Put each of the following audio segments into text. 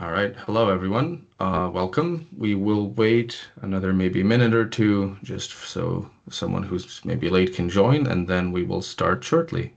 All right. Hello, everyone. Welcome. We will wait another maybe minute or two just so someone who's maybe late can join, and then we will start shortly.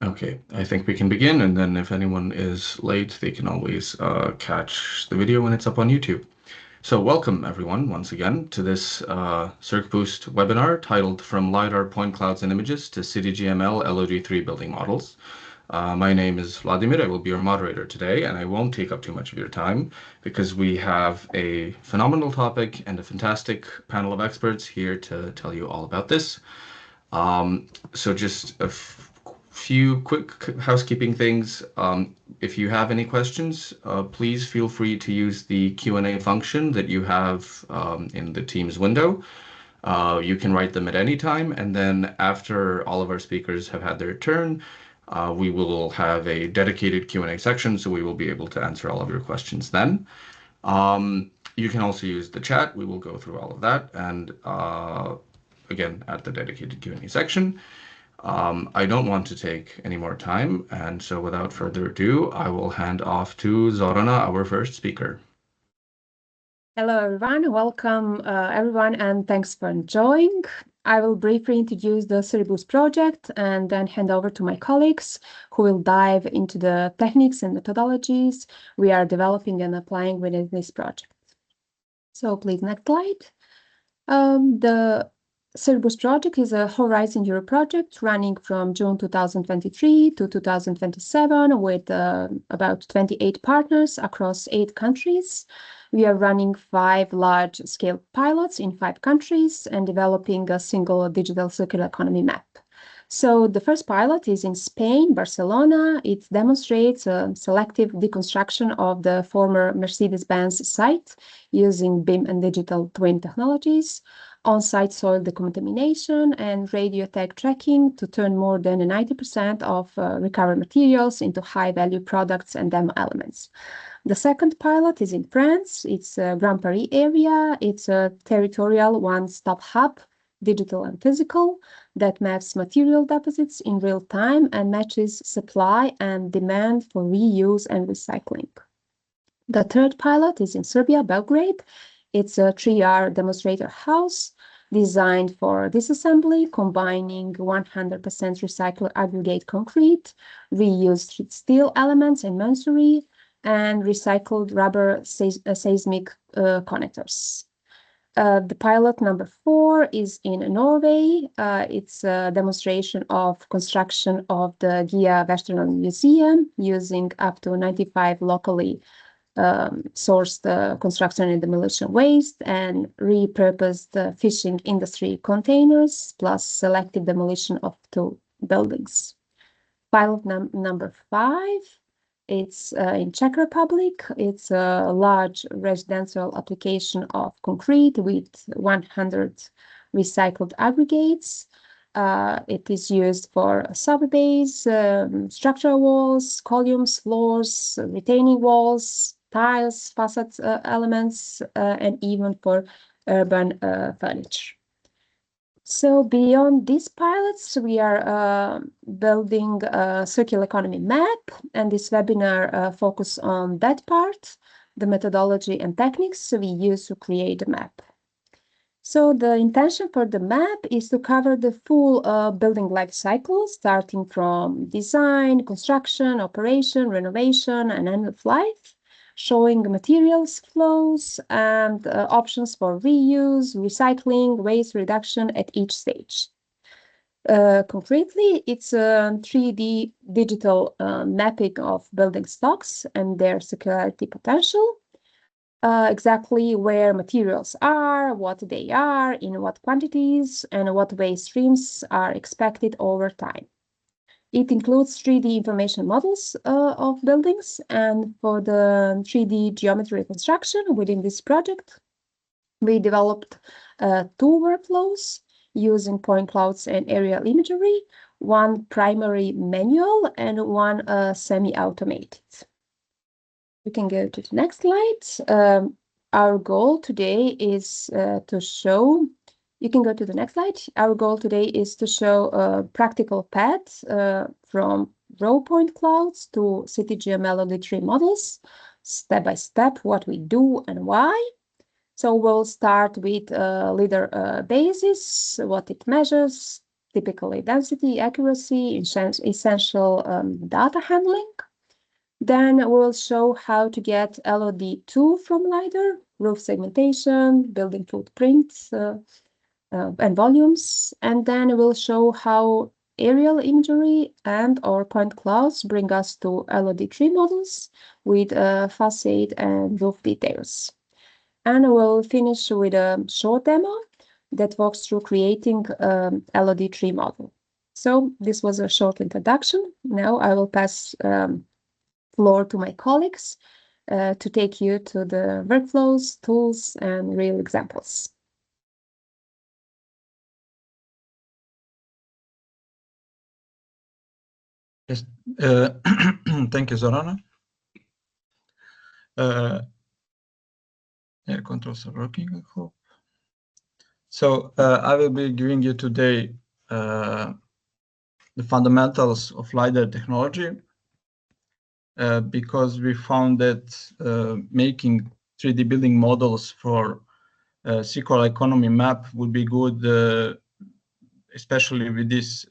Okay, I think we can begin, and then if anyone is late, they can always catch the video when it's up on YouTube. So welcome, everyone, once again to this Circ-Boost webinar titled From LiDAR Point Clouds and Images to CityGML LoD3 Building Models. My name is Vladimir. I will be your moderator today, and I won't take up too much of your time because we have a phenomenal topic and a fantastic panel of experts here to tell you all about this. So just a few quick housekeeping things. If you have any questions, please feel free to use the Q&A function that you have in the Teams window. You can write them at any time, and then after all of our speakers have had their turn, we will have a dedicated Q&A section, so we will be able to answer all of your questions then. You can also use the chat. We will go through all of that, and again, at the dedicated Q&A section. I don't want to take any more time, and so without further ado, I will hand off to Zorana, our first speaker. Hello, everyone. Welcome, everyone, and thanks for joining. I will briefly introduce the Circ-Boost project and then hand over to my colleagues who will dive into the techniques and methodologies we are developing and applying within this project. So please, next slide. The Circ-Boost project is a Horizon Europe project running from June 2023 to 2027 with about 28 partners across 8 countries. We are running 5 large-scale pilots in 5 countries and developing a single digital circular economy map. So the first pilot is in Spain, Barcelona. It demonstrates a selective deconstruction of the former Mercedes-Benz site using BIM and digital twin technologies, on-site soil decontamination, and radio tag tracking to turn more than 90% of recovered materials into high-value products and demo elements. The second pilot is in France. It's a Grand Paris area. It's a territorial one-stop hub, digital and physical, that maps material deposits in real time and matches supply and demand for reuse and recycling. The third pilot is in Serbia, Belgrade. It's a 3R demonstrator house designed for disassembly, combining 100% recycled aggregate concrete, reused steel elements and masonry, and recycled rubber seismic connectors. The pilot number 4 is in Norway. It's a demonstration of construction of the Gia Vesterland Museum using up to 95 locally sourced construction and demolition waste and repurposed fishing industry containers, plus selective demolition of buildings. Pilot number 5, it's in Czech Republic. It's a large residential application of concrete with 100 recycled aggregates. It is used for sub-base, structural walls, columns, floors, retaining walls, tiles, facade elements, and even for urban furniture. So beyond these pilots, we are building a circular economy map, and this webinar focus on that part, the methodology and techniques we use to create a map. So the intention for the map is to cover the full building life cycle, starting from design, construction, operation, renovation, and end of life, showing materials flows and options for reuse, recycling, waste reduction at each stage. Concretely, it's a 3D digital mapping of building stocks and their circularity potential. Exactly where materials are, what they are, in what quantities, and what waste streams are expected over time. It includes 3D information models of buildings, and for the 3D geometry reconstruction within this project, we developed 2 workflows using point clouds and aerial imagery, one primary manual and one semi-automated. We can go to the next slide. Our goal today is to show, you can go to the next slide. Our goal today is to show a practical path from raw point clouds to CityGML LoD3 models, step by step, what we do and why. So we'll start with LiDAR basis, what it measures, typically density, accuracy, essential data handling. Then we'll show how to get LoD2 from LiDAR, roof segmentation, building footprints, and volumes. And then we'll show how aerial imagery and or point clouds bring us to LoD3 models with façade and roof details. And we'll finish with a short demo that walks through creating LoD3 model. So this was a short introduction. Now I will pass floor to my colleagues to take you to the workflows, tools, and real examples. Yes, thank you, Zorana. Air controls are working, I hope. So I will be giving you today the fundamentals of LiDAR technology because we found that making 3D building models for circular economy map would be good, especially with this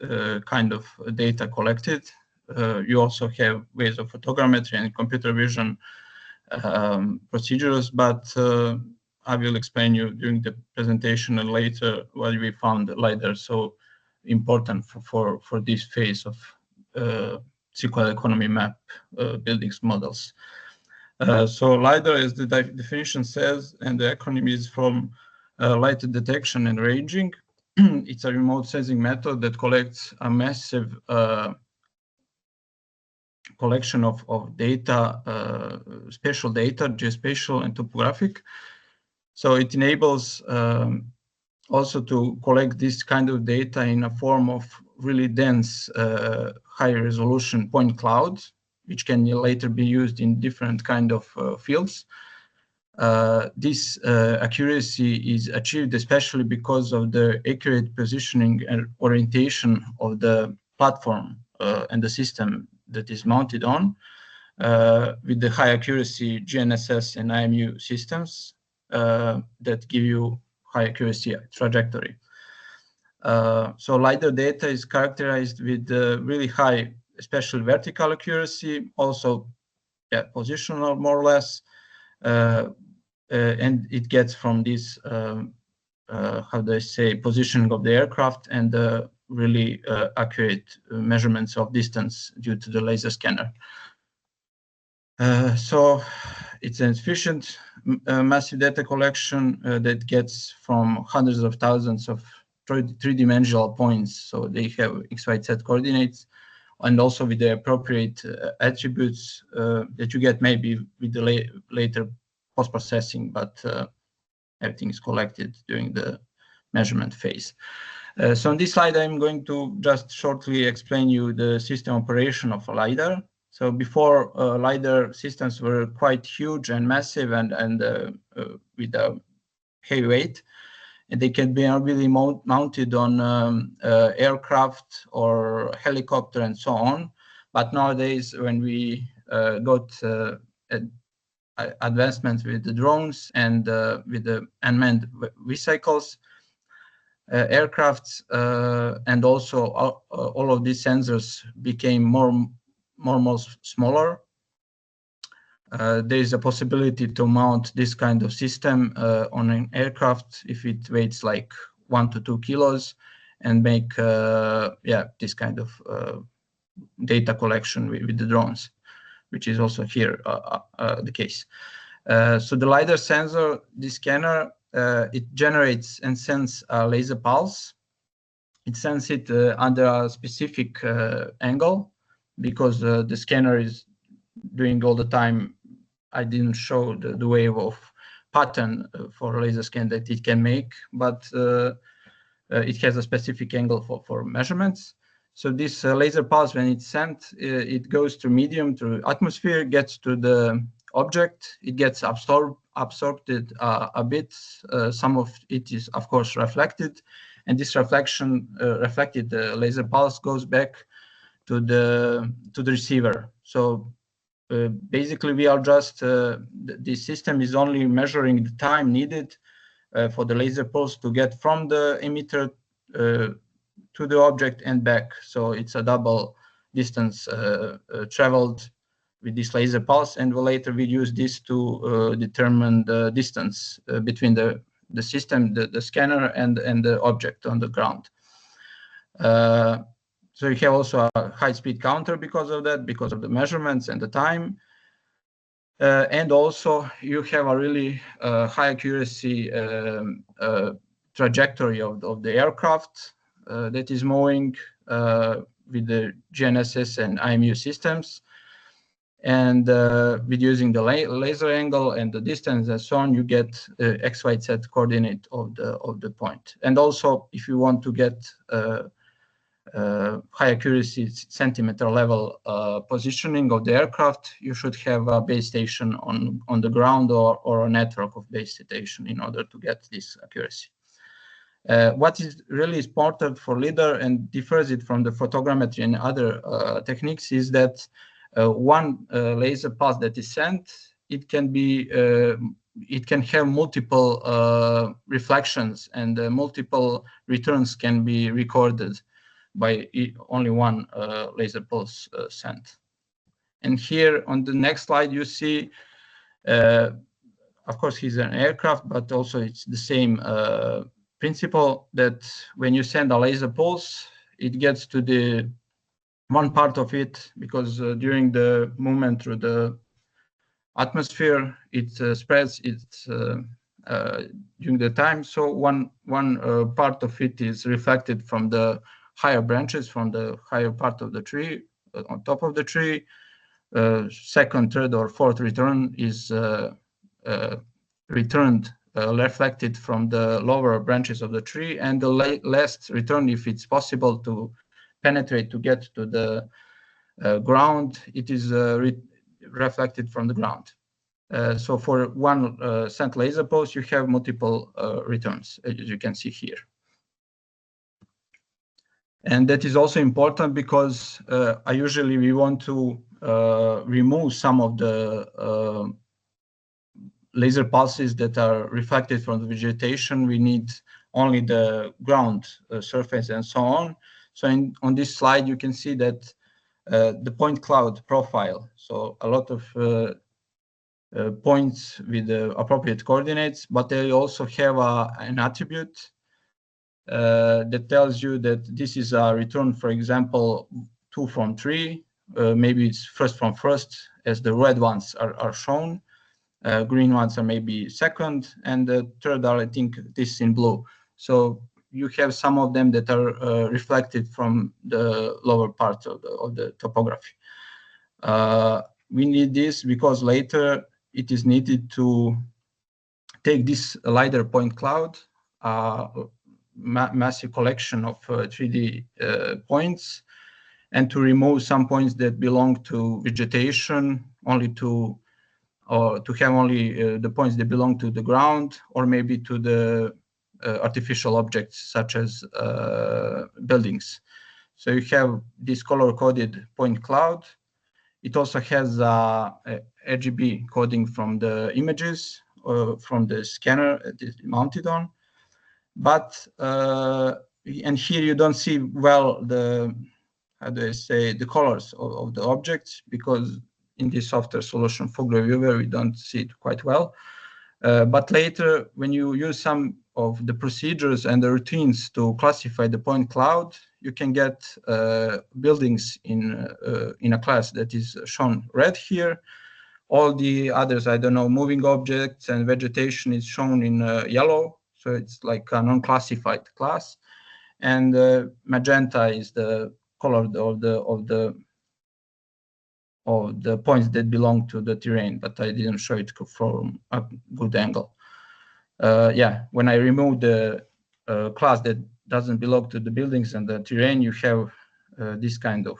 kind of data collected. You also have ways of photogrammetry and computer vision procedures, but I will explain you during the presentation and later why we found LiDAR so important for this phase of circular economy map buildings models. So LiDAR, as the definition says, and the acronym is from light detection and ranging. It's a remote sensing method that collects a massive collection of data, spatial data, geospatial and topographic. So it enables also to collect this kind of data in a form of really dense, high resolution point clouds, which can later be used in different kind of fields. This accuracy is achieved especially because of the accurate positioning and orientation of the platform and the system that is mounted on with the high accuracy GNSS and IMU systems that give you high accuracy trajectory. So LiDAR data is characterized with really high, especially vertical accuracy, also positional more or less, and it gets from this, how do I say, positioning of the aircraft and the really accurate measurements of distance due to the laser scanner. So it's an efficient massive data collection that gets from hundreds of thousands of three-dimensional points. So they have X, Y, Z coordinates, and also with the appropriate attributes that you get maybe with the later post-processing, but everything is collected during the measurement phase. So on this slide, I'm going to just shortly explain you the system operation of a LiDAR. So before, LiDAR systems were quite huge and massive and with a heavy weight, and they can be really mounted on aircraft or helicopter and so on. But nowadays, when we got advancements with the drones and with the unmanned vehicles, aircrafts, and also all of these sensors became more smaller. There is a possibility to mount this kind of system on an aircraft if it weighs like 1 to 2 kilos, and make this kind of data collection with the drones, which is also here the case. So the LiDAR sensor, the scanner, it generates and sends a laser pulse. It sends it under a specific angle, because the scanner is doing all the time. I didn't show the wave of pattern for laser scan that it can make, but it has a specific angle for measurements. So this laser pulse, when it's sent, it goes through medium, through atmosphere, gets to the object. It gets absorbed a bit. Some of it is, of course, reflected, and this reflection, reflected laser pulse, goes back to the receiver. So basically, we are just the system is only measuring the time needed for the laser pulse to get from the emitter to the object and back. So it's a double distance traveled with this laser pulse, and later we use this to determine the distance between the system, the scanner, and the object on the ground. So you have also a high-speed counter because of that, because of the measurements and the time. And also you have a really high accuracy trajectory of the aircraft that is moving with the GNSS and IMU systems. And with using the laser angle and the distance and so on, you get X, Y, Z coordinate of the point. And also, if you want to get high accuracy centimeter level positioning of the aircraft, you should have a base station on the ground or a network of base station in order to get this accuracy. What is really important for LiDAR and differs it from the photogrammetry and other techniques is that one laser pulse that is sent, it can have multiple reflections, and multiple returns can be recorded by only one laser pulse sent. And here on the next slide, you see, of course, he's an aircraft, but also it's the same principle that when you send a laser pulse, it gets to the one part of it, because during the movement through the atmosphere, it spreads during the time. So one part of it is reflected from the higher branches, from the higher part of the tree, on top of the tree. Second, third, or fourth return is returned, reflected from the lower branches of the tree, and the last return, if it's possible to penetrate to get to the ground, it is reflected from the ground. So for one sent laser pulse, you have multiple returns, as you can see here. And that is also important because usually we want to remove some of the laser pulses that are reflected from the vegetation. We need only the ground surface and so on. So on this slide, you can see that the point cloud profile. So a lot of points with the appropriate coordinates, but they also have an attribute that tells you that this is a return, for example, 2 from 3. Maybe it's first from first, as the red ones are shown. Green ones are maybe second, and the third are, I think, this in blue. So you have some of them that are reflected from the lower part of the topography. We need this because later it is needed to take this LiDAR point cloud, massive collection of 3D points, and to remove some points that belong to vegetation, or to have only the points that belong to the ground, or maybe to the artificial objects such as buildings. So you have this color-coded point cloud. It also has RGB coding from the images from the scanner it is mounted on. But and here you don't see well the, how do I say, the colors of the objects, because in this software solution Fog Reviewer we don't see it quite well. But later, when you use some of the procedures and the routines to classify the point cloud, you can get buildings in a class that is shown red here. All the others, I don't know, moving objects and vegetation is shown in yellow. So it's like a non-classified class. And magenta is the color of the points that belong to the terrain, but I didn't show it from a good angle. Yeah, when I remove the class that doesn't belong to the buildings and the terrain, you have this kind of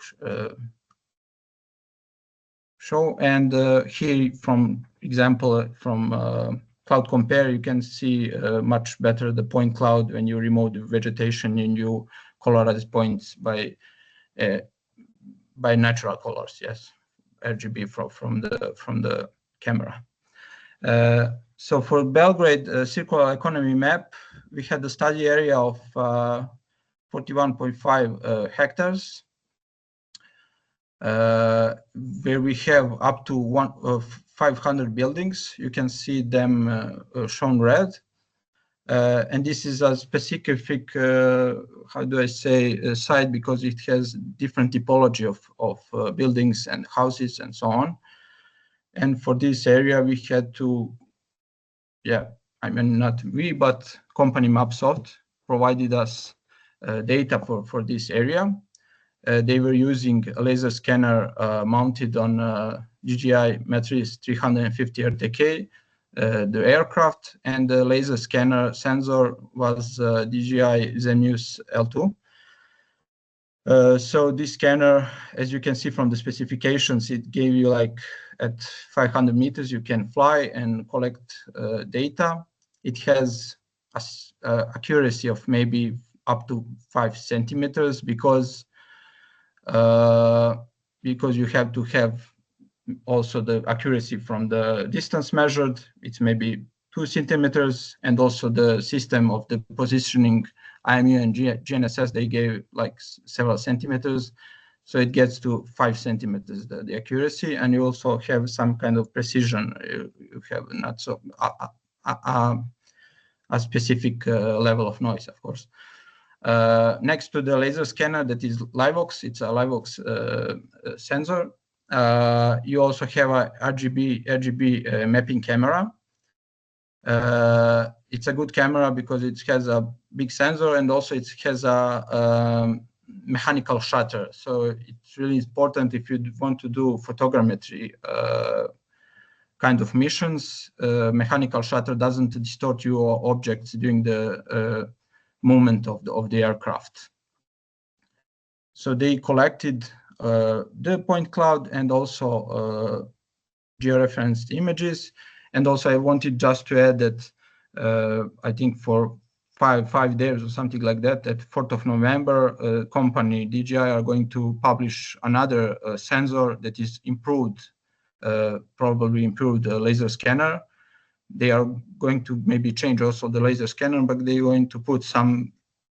show. And here, from example from Cloud Compare, you can see much better the point cloud when you remove the vegetation and you colorize points by natural colors. Yes, RGB from the camera. So for Belgrade circular economy map, we had a study area of 41.5 hectares, where we have up to 500 buildings. You can see them shown red. And this is a specific, how do I say, site, because it has different typology of buildings and houses and so on. And for this area, we had to, yeah, I mean, not we, but company Mapsoft provided us data for this area. They were using a laser scanner mounted on DJI Matrix 350 RTK, the aircraft, and the laser scanner sensor was DJI Zenmuse L2. So this scanner, as you can see from the specifications, it gave you like at 500 meters you can fly and collect data. It has accuracy of maybe up to 5 centimeters because you have to have also the accuracy from the distance measured. It's maybe 2 centimeters, and also the system of the positioning IMU and GNSS, they gave like several centimeters. So it gets to 5 centimeters, the accuracy, and you also have some kind of precision. You have not so a specific level of noise, of course. Next to the laser scanner, that is Livox, it's a Livox sensor. You also have a RGB mapping camera. It's a good camera because it has a big sensor, and also it has a mechanical shutter. So it's really important if you want to do photogrammetry kind of missions. Mechanical shutter doesn't distort your objects during the movement of the aircraft. So they collected the point cloud and also georeferenced images. And also I wanted just to add that I think for five days or something like that, at 4th of November, company DJI are going to publish another sensor that is improved, probably improved laser scanner. They are going to maybe change also the laser scanner, but they're going to put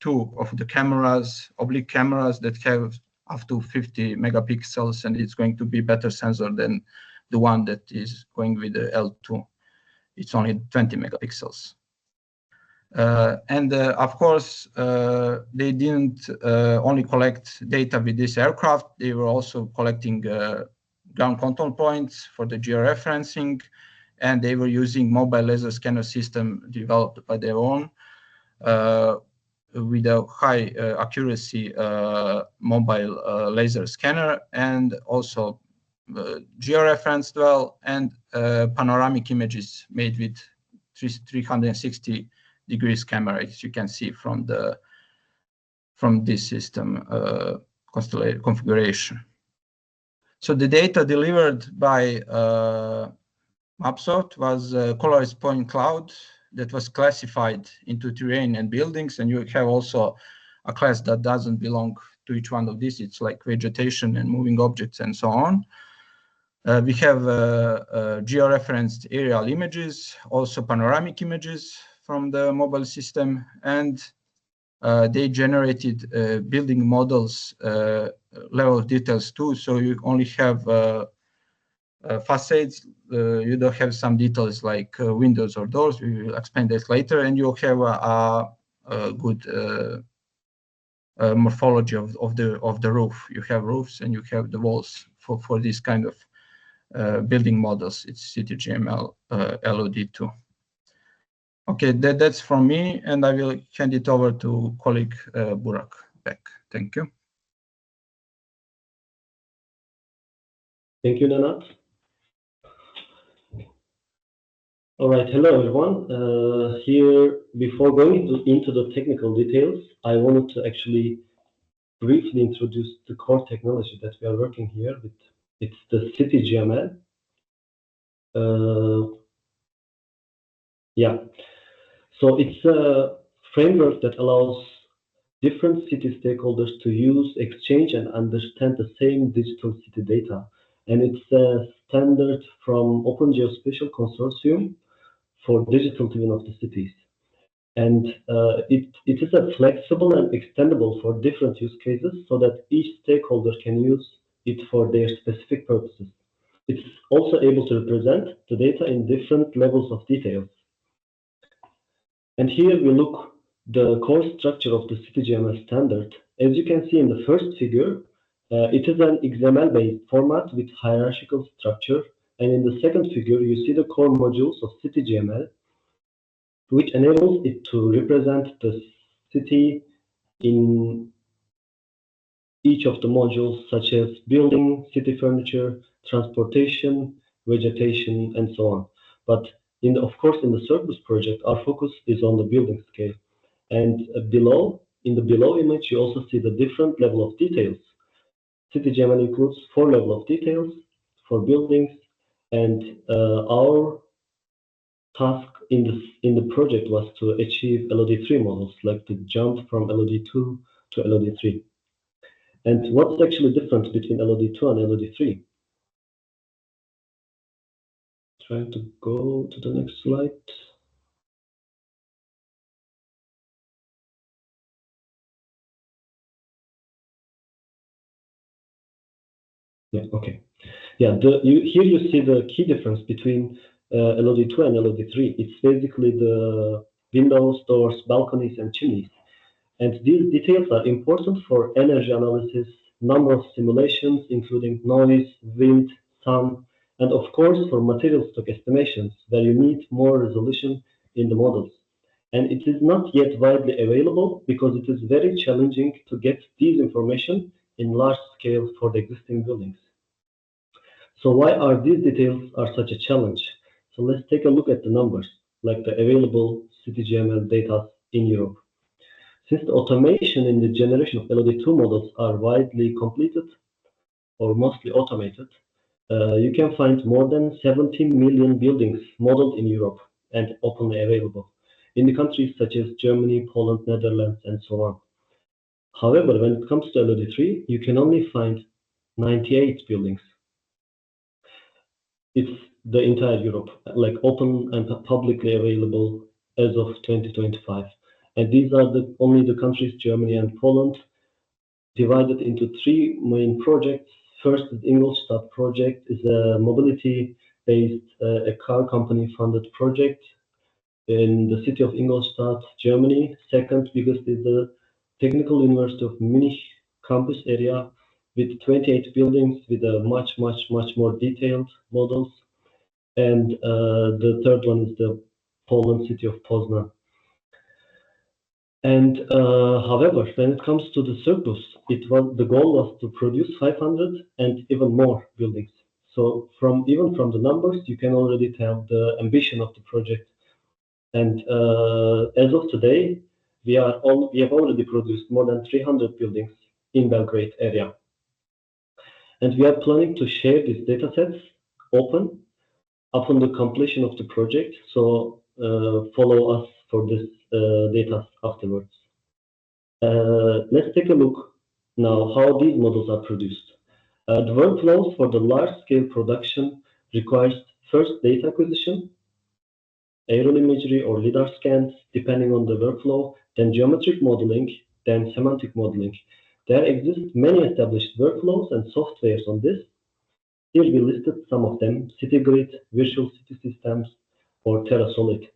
two of the cameras, oblique cameras that have up to 50 megapixels, and it's going to be better sensor than the one that is going with the L2. It's only 20 megapixels. And of course, they didn't only collect data with this aircraft. They were also collecting ground control points for the georeferencing, and they were using mobile laser scanner system developed by their own. with a high accuracy mobile laser scanner, and also georeferenced well, and panoramic images made with 360 degrees camera, as you can see from this system configuration. So the data delivered by Mapsoft was a colorized point cloud that was classified into terrain and buildings, and you have also a class that doesn't belong to each one of these. It's like vegetation and moving objects and so on. We have georeferenced aerial images, also panoramic images from the mobile system, and they generated building models level of details too. So you only have facades, you don't have some details like windows or doors. We will explain that later, and you have a good morphology of the roof. You have roofs and you have the walls for this kind of building models. It's CityGML LoD3. Okay, that's from me, and I will hand it over to colleague Burak back. Thank you. Thank you, Nenad. All right, hello everyone. Here, before going into the technical details, I wanted to actually briefly introduce the core technology that we are working here with. It's the CityGML. Yeah, so it's a framework that allows different city stakeholders to use, exchange, and understand the same digital city data. And it's a standard from Open Geospatial Consortium for digital twin of the cities. And it is a flexible and extendable for different use cases so that each stakeholder can use it for their specific purposes. It's also able to represent the data in different levels of details. And here we look the core structure of the CityGML standard. As you can see in the first figure, it is an XML-based format with hierarchical structure. And in the second figure, you see the core modules of CityGML, which enables it to represent the city in each of the modules, such as building, city furniture, transportation, vegetation, and so on. But of course, in the Circ-Boost project, our focus is on the building scale. And in the below image, you also see the different level of details. CityGML includes 4 levels of details for buildings, and our task in the project was to achieve LoD3 models, like to jump from LoD2 to LoD3. And what's actually different between LoD2 and LoD3? Trying to go to the next slide. Yeah, okay. Yeah, here you see the key difference between LoD2 and LoD3. It's basically the windows, doors, balconies, and chimneys. And these details are important for energy analysis, number of simulations, including noise, wind, sun, and of course for material stock estimations, where you need more resolution in the models. And it is not yet widely available because it is very challenging to get these information in large scale for the existing buildings. So why are these details such a challenge? So let's take a look at the numbers, like the available CityGML data in Europe. Since the automation in the generation of LoD2 models are widely completed or mostly automated, you can find more than 17 million buildings modeled in Europe and openly available in the countries such as Germany, Poland, Netherlands, and so on. However, when it comes to LoD3, you can only find 98 buildings. It's the entire Europe, like open and publicly available as of 2025. And these are only the countries, Germany and Poland, divided into 3 main projects. First, the Ingolstadt project is a mobility-based, a car company-funded project in the city of Ingolstadt, Germany. Second biggest is the Technical University of Munich campus area with 28 buildings with a much more detailed models. And the third one is the Poland city of Poznan. And however, when it comes to the Circ-Boost, the goal was to produce 500 and even more buildings. So even from the numbers, you can already tell the ambition of the project. And as of today, we have already produced more than 300 buildings in Belgrade area. And we are planning to share these datasets open upon the completion of the project. So follow us for this data afterwards. Let's take a look now how these models are produced. The workflows for the large-scale production requires first data acquisition, aerial imagery or LiDAR scans, depending on the workflow, then geometric modeling, then semantic modeling. There exist many established workflows and softwares on this. Here we listed some of them: CityGrid, Virtual City Systems, or TerraSolid.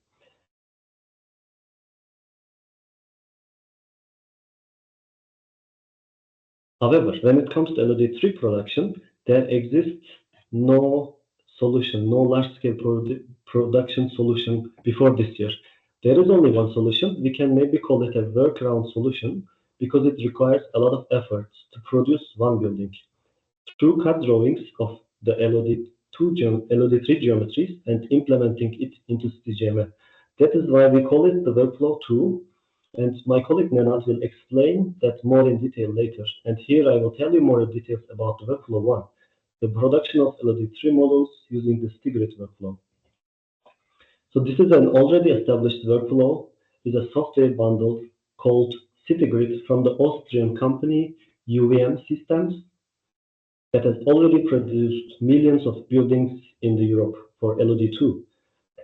However, when it comes to LoD3 production, there exists no solution, no large-scale production solution before this year. There is only one solution. We can maybe call it a workaround solution because it requires a lot of efforts to produce one building. Through CAD drawings of the LoD3 geometries and implementing it into CityGML. That is why we call it the workflow 2. And my colleague Nenad will explain that more in detail later. And here I will tell you more details about the workflow 1, the production of LoD3 models using the CityGrid workflow. So this is an already established workflow with a software bundle called CityGrid from the Austrian company UVM Systems that has already produced millions of buildings in Europe for LoD2.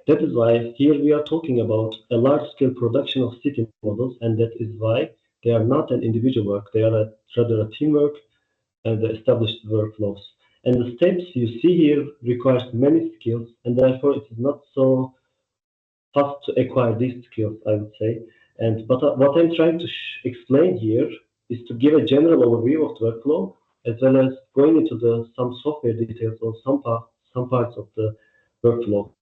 That is why here we are talking about a large-scale production of city models, and that is why they are not an individual work. They are rather a teamwork and the established workflows. And the steps you see here requires many skills, and therefore it is not so fast to acquire these skills, I would say. But what I'm trying to explain here is to give a general overview of the workflow, as well as going into some software details or some parts of the workflow.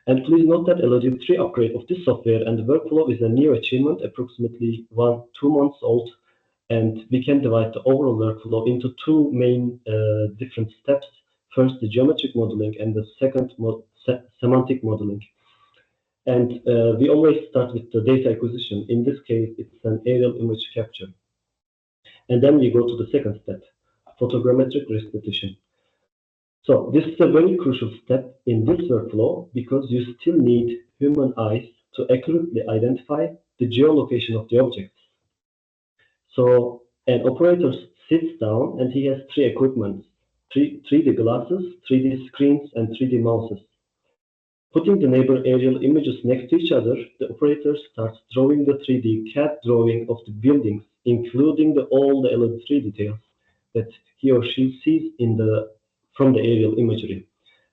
And please note that a LoD3 upgrade of this software and the workflow is a new achievement, approximately 2 months old, and we can divide the overall workflow into two main different steps. First, the geometric modeling, and the second, semantic modeling. And we always start with the data acquisition. In this case, it's an aerial image capture. And then we go to the second step, photogrammetric restitution. So this is a very crucial step in this workflow because you still need human eyes to accurately identify the geolocation of the objects. So an operator sits down and he has three equipment, 3D glasses, 3D screens, and 3D mouses. Putting the neighbor aerial images next to each other, the operator starts drawing the 3D CAD drawing of the buildings, including all the LoD3 details that he or she sees from the aerial imagery.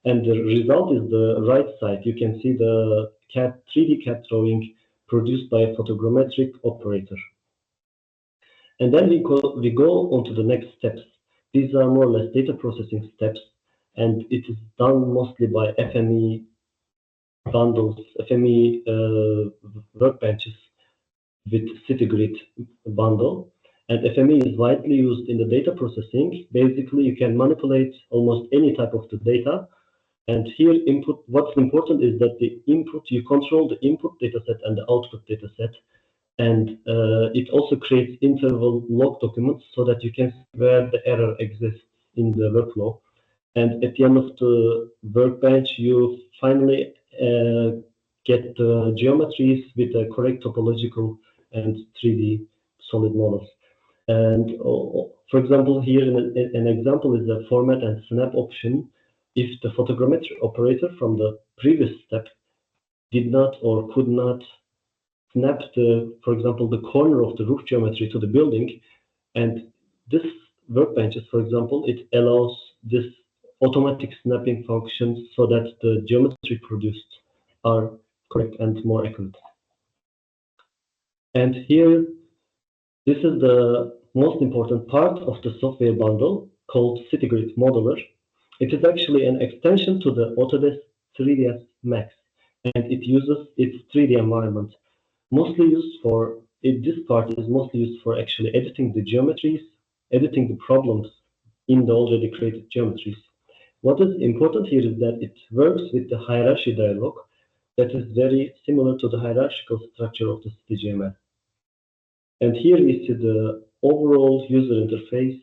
And the result is the right side. You can see the 3D CAD drawing produced by a photogrammetric operator. And then we go on to the next steps. These are more or less data processing steps, and it is done mostly by FME bundles, FME workbenches with CityGrid bundle. And FME is widely used in the data processing. Basically, you can manipulate almost any type of the data. And here, what's important is that you control the input dataset and the output dataset. And it also creates interval log documents so that you can see where the error exists in the workflow. And at the end of the workbench, you finally get the geometries with the correct topological and 3D solid models. And for example, here an example is the format and snap option. If the photogrammetric operator from the previous step did not or could not snap for example, the corner of the roof geometry to the building, and this workbenches, for example, it allows this automatic snapping function so that the geometry produced are correct and more accurate. And here, this is the most important part of the software bundle called CityGrid Modeler. It is actually an extension to the Autodesk 3ds Max, and it uses its 3D environment, mostly used for this part is mostly used for actually editing the geometries, editing the problems in the already created geometries. What is important here is that it works with the hierarchy dialog that is very similar to the hierarchical structure of the CityGML. And here we see the overall user interface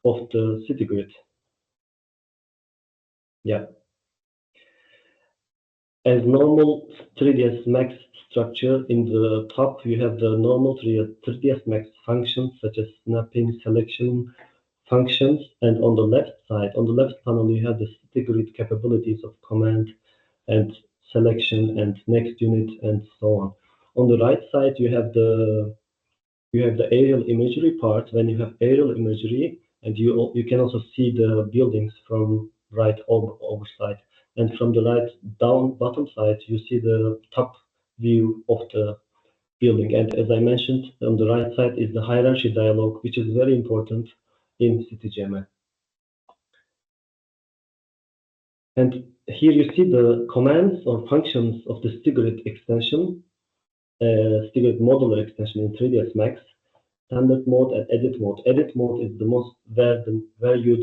of the city grid. Yeah. As normal 3ds Max structure, in the top you have the normal 3ds Max functions such as snapping, selection functions, and on the left panel you have the city grid capabilities of command and selection and next unit and so on. On the right side you have the aerial imagery part. When you have aerial imagery, and you can also see the buildings from right overside, and from the right down bottom side you see the top view of the building. And as I mentioned, on the right side is the hierarchy dialog, which is very important in CityGML. And here you see the commands or functions of the StiGrid extension, StiGrid modular extension in 3ds Max. Standard mode and edit mode. Edit mode is the most where you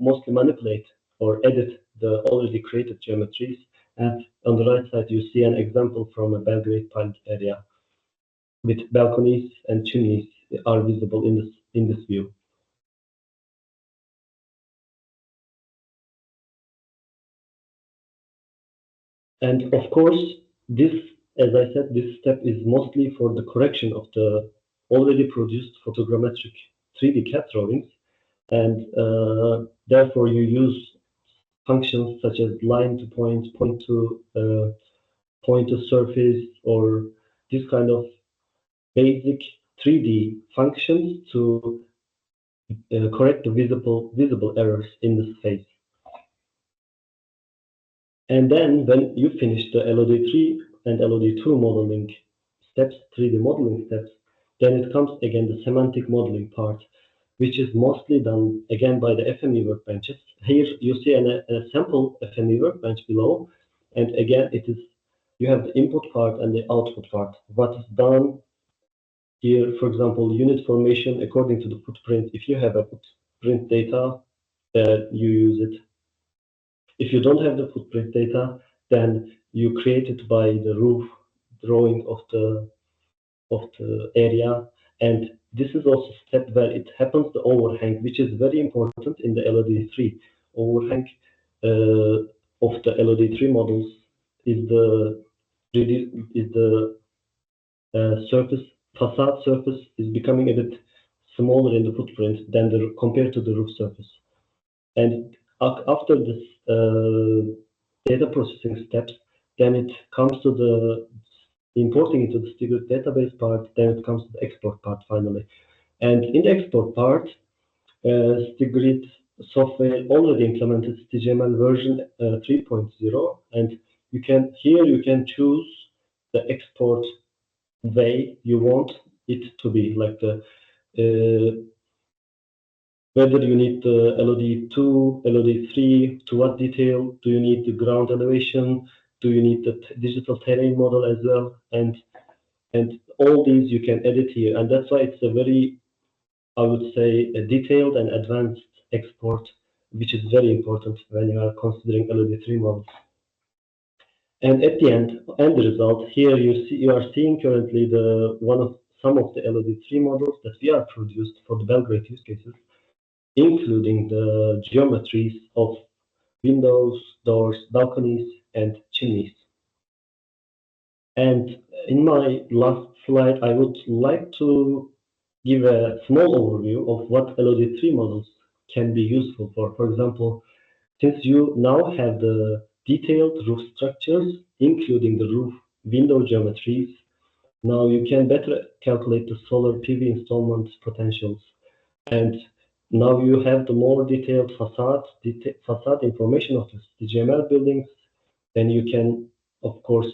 mostly manipulate or edit the already created geometries. And on the right side, you see an example from a Belgrade pilot area with balconies and chimneys are visible in this view. And of course, this, as I said, this step is mostly for the correction of the already produced photogrammetric 3D CAD drawings, and therefore you use functions such as line to point, point to surface, or this kind of basic 3D functions to correct the visible errors in the space. And then when you finish the LoD3 and LoD2 modeling steps, 3D modeling steps, then it comes again the semantic modeling part, which is mostly done again by the FME workbenches. Here you see a sample FME workbench below, and again you have the input part and the output part. What is done here, for example, unit formation according to the footprint. If you have a footprint data, you use it. If you don't have the footprint data, then you create it by the roof drawing of the area. And this is also a step where it happens the overhang, which is very important in the LoD3. Overhang of the LoD3 models is the surface, facade surface is becoming a bit smaller in the footprint than compared to the roof surface. And after this data processing steps, then it comes to the importing into the StiGrid database part, then it comes to the export part finally. And in the export part, StiGrid software already implemented CityGML version 3.0, and you can choose the export way you want it to be, like the whether you need the LoD2, LoD3, to what detail, do you need the ground elevation, do you need the digital terrain model as well, and all these you can edit here, and that's why it's a very, I would say, a detailed and advanced export, which is very important when you are considering LoD3 models. And at the end result, here you are seeing currently some of the LoD3 models that we are produced for the Belgrade use cases, including the geometries of windows, doors, balconies, and chimneys. And in my last slide, I would like to give a small overview of what LoD3 models can be useful for. For example, since you now have the detailed roof structures, including the roof window geometries, now you can better calculate the solar PV installment potentials. And now you have the more detailed facade information of the CityGML buildings, then you can, of course,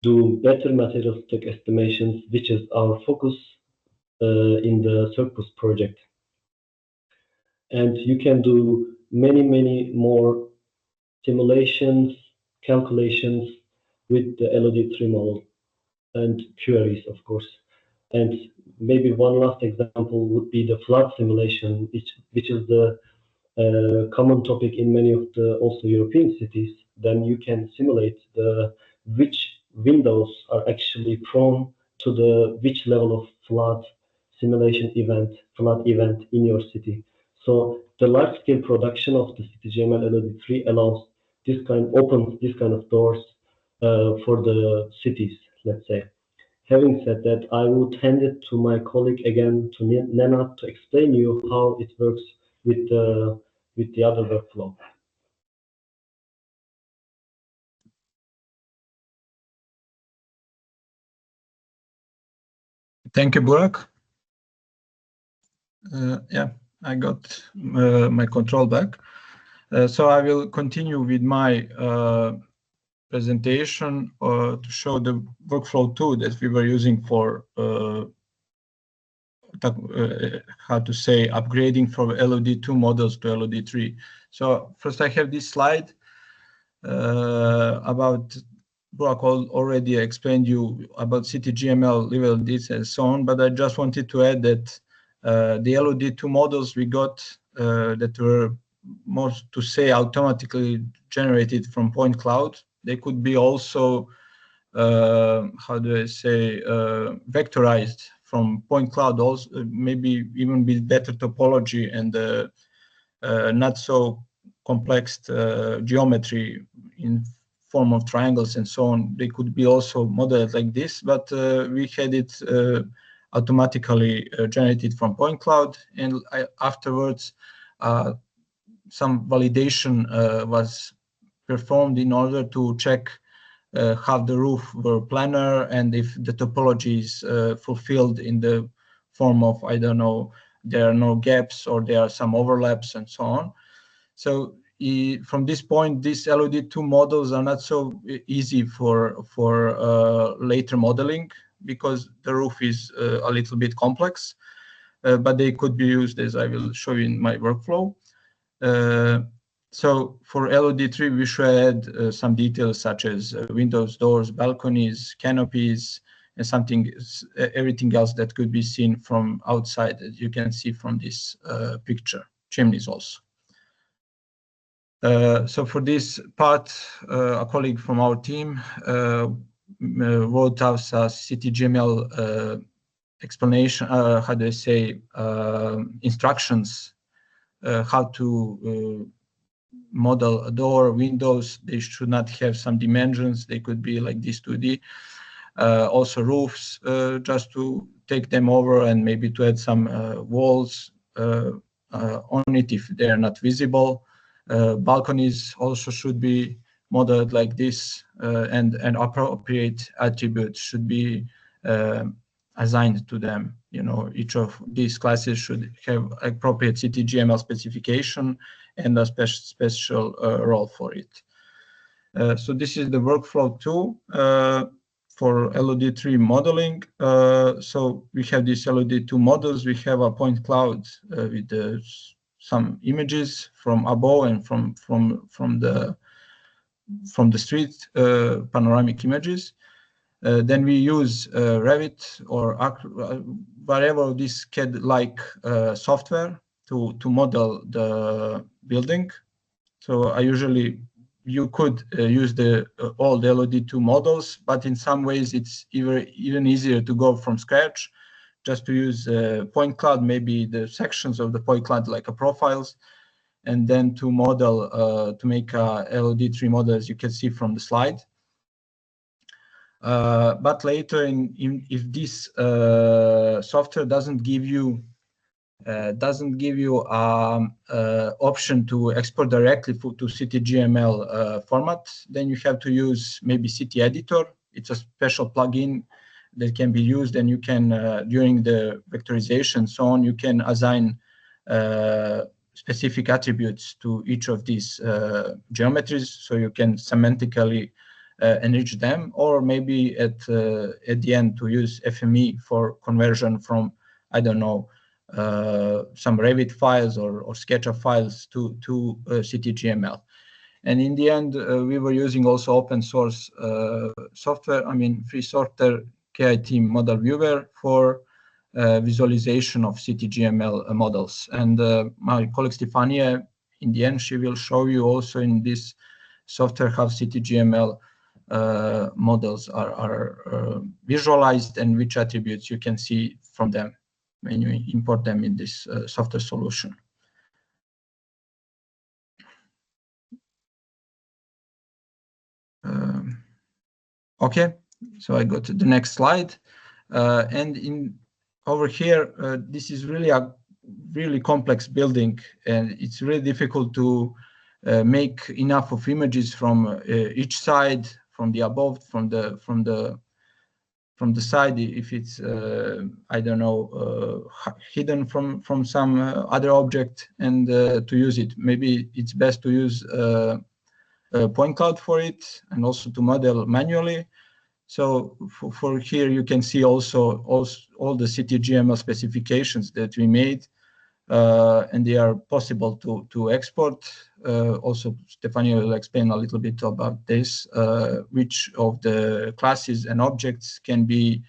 do better material stack estimations, which is our focus in the Circ-Boost project. And you can do many more simulations, calculations with the LoD3 model. and queries, of course. And maybe one last example would be the flood simulation, which is the common topic in many of the also European cities. Then you can simulate which windows are actually prone to which level of flood event in your city. So the large scale production of the CityGML LoD3 opens this kind of doors for the cities, let's say. Having said that, I would hand it to my colleague again, to Nena, to explain you how it works with the other workflow. Thank you, Burak. Yeah, I got my control back. So I will continue with my presentation to show the workflow tool that we were using for upgrading from LoD2 models to LoD3. So first I have this slide about, Burak already explained you about CityGML, level this and so on, but I just wanted to add that the LoD2 models we got that were more to say automatically generated from point cloud, they could be also vectorized from point cloud, also maybe even with better topology and not so complex geometry in form of triangles and so on. They could be also modeled like this, but we had it automatically generated from point cloud, and afterwards some validation was performed in order to check how the roof were planar and if the topology is fulfilled in the form of, I don't know, there are no gaps or there are some overlaps and so on. So from this point, these LoD2 models are not so easy for later modeling because the roof is a little bit complex, but they could be used, as I will show you in my workflow. So for LoD3, we should add some details such as windows, doors, balconies, canopies, and everything else that could be seen from outside, as you can see from this picture, chimneys also. So for this part, a colleague from our team wrote us a CityGML explanation, instructions, how to model a door, windows. They should not have some dimensions. They could be like this 2D. Also roofs, just to take them over and maybe to add some walls on it if they are not visible. Balconies also should be modeled like this, and appropriate attributes should be assigned to them. You know, each of these classes should have appropriate CityGML specification and a special role for it. So this is the workflow tool for LoD3 modeling. So we have these LoD2 models. We have a point cloud with some images from above and from the street, panoramic images. Then we use Revit or whatever this CAD-like software to model the building. So you could use all the LoD2 models, but in some ways it's even easier to go from scratch, just to use point cloud, maybe the sections of the point cloud like profiles, and then to model, to make a LoD3 model, as you can see from the slide. But later, if this software doesn't give you option to export directly to CityGML format, then you have to use maybe City Editor. It's a special plugin that can be used, and you can during the vectorization, so on, you can assign specific attributes to each of these geometries, so you can semantically enrich them, or maybe at the end to use FME for conversion from, I don't know, some Revit files or SketchUp files to CityGML. And in the end, we were using also open source software, I mean free software KIT model viewer for visualization of CityGML models. And my colleague Stefania, in the end, she will show you also in this software how CityGML models are visualized and which attributes you can see from them when you import them in this software solution. Okay, so I go to the next slide. And over here, this is really a really complex building, and it's really difficult to make enough of images from each side, from the above, from the side, if it's I don't know, hidden from some other object, and to use it. Maybe it's best to use a point cloud for it, and also to model manually. So for here, you can see also all the CityGML specifications that we made, and they are possible to export. Also, Stefania will explain a little bit about this, which of the classes and objects can be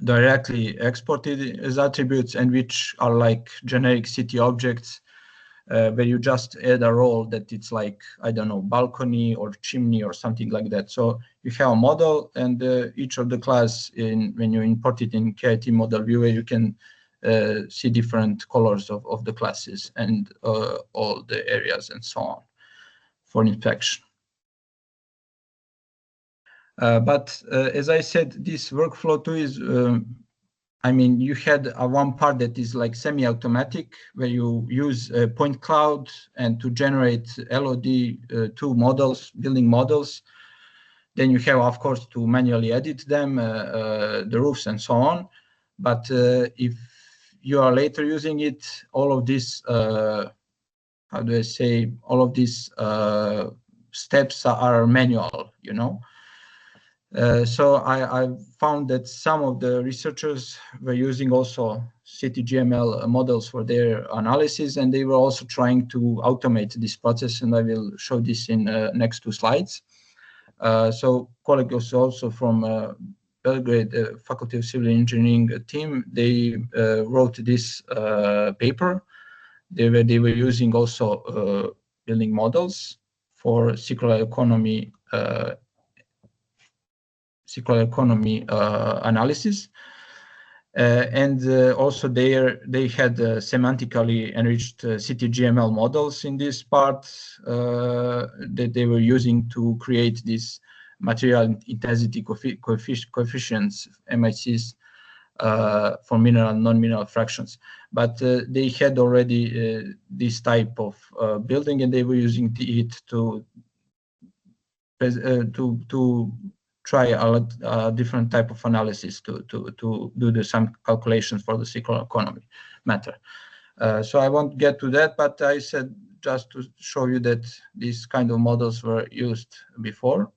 directly exported as attributes, and which are like generic city objects, where you just add a role that it's like, I don't know, balcony or chimney or something like that. So you have a model, and each of the class, when you import it in KIT model viewer, you can see different colors of the classes and all the areas and so on for inspection. But as I said, this workflow too is, I mean, you had one part that is like semi-automatic, where you use a point cloud and to generate LoD2 models, building models. Then you have, of course, to manually edit them, the roofs and so on. But if you are later using it, all of this, how do I say, all of these steps are manual, you know. So I found that some of the researchers were using also CityGML models for their analysis, and they were also trying to automate this process, and I will show this in next 2 slides. So colleagues also from Belgrade Faculty of Civil Engineering team, they wrote this paper. They were using also building models for circular economy analysis, and also they had semantically enriched CityGML models in this part that they were using to create these material intensity coefficients, MICs, for mineral and non-mineral fractions. But they had already this type of building, and they were using it to try a different type of analysis to do some calculations for the circular economy matter. So I won't get to that, but I said just to show you that these kind of models were used before.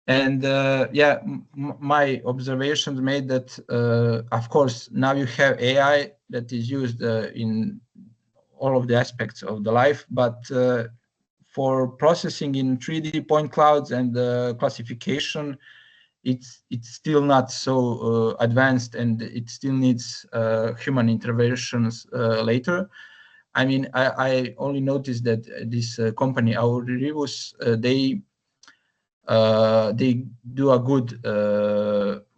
And yeah, my observations made that, of course, now you have AI that is used in all of the aspects of the life, but for processing in 3D point clouds and classification, it's still not so advanced, and it still needs human interventions later. I mean, I only noticed that this company, Auribus, they do a good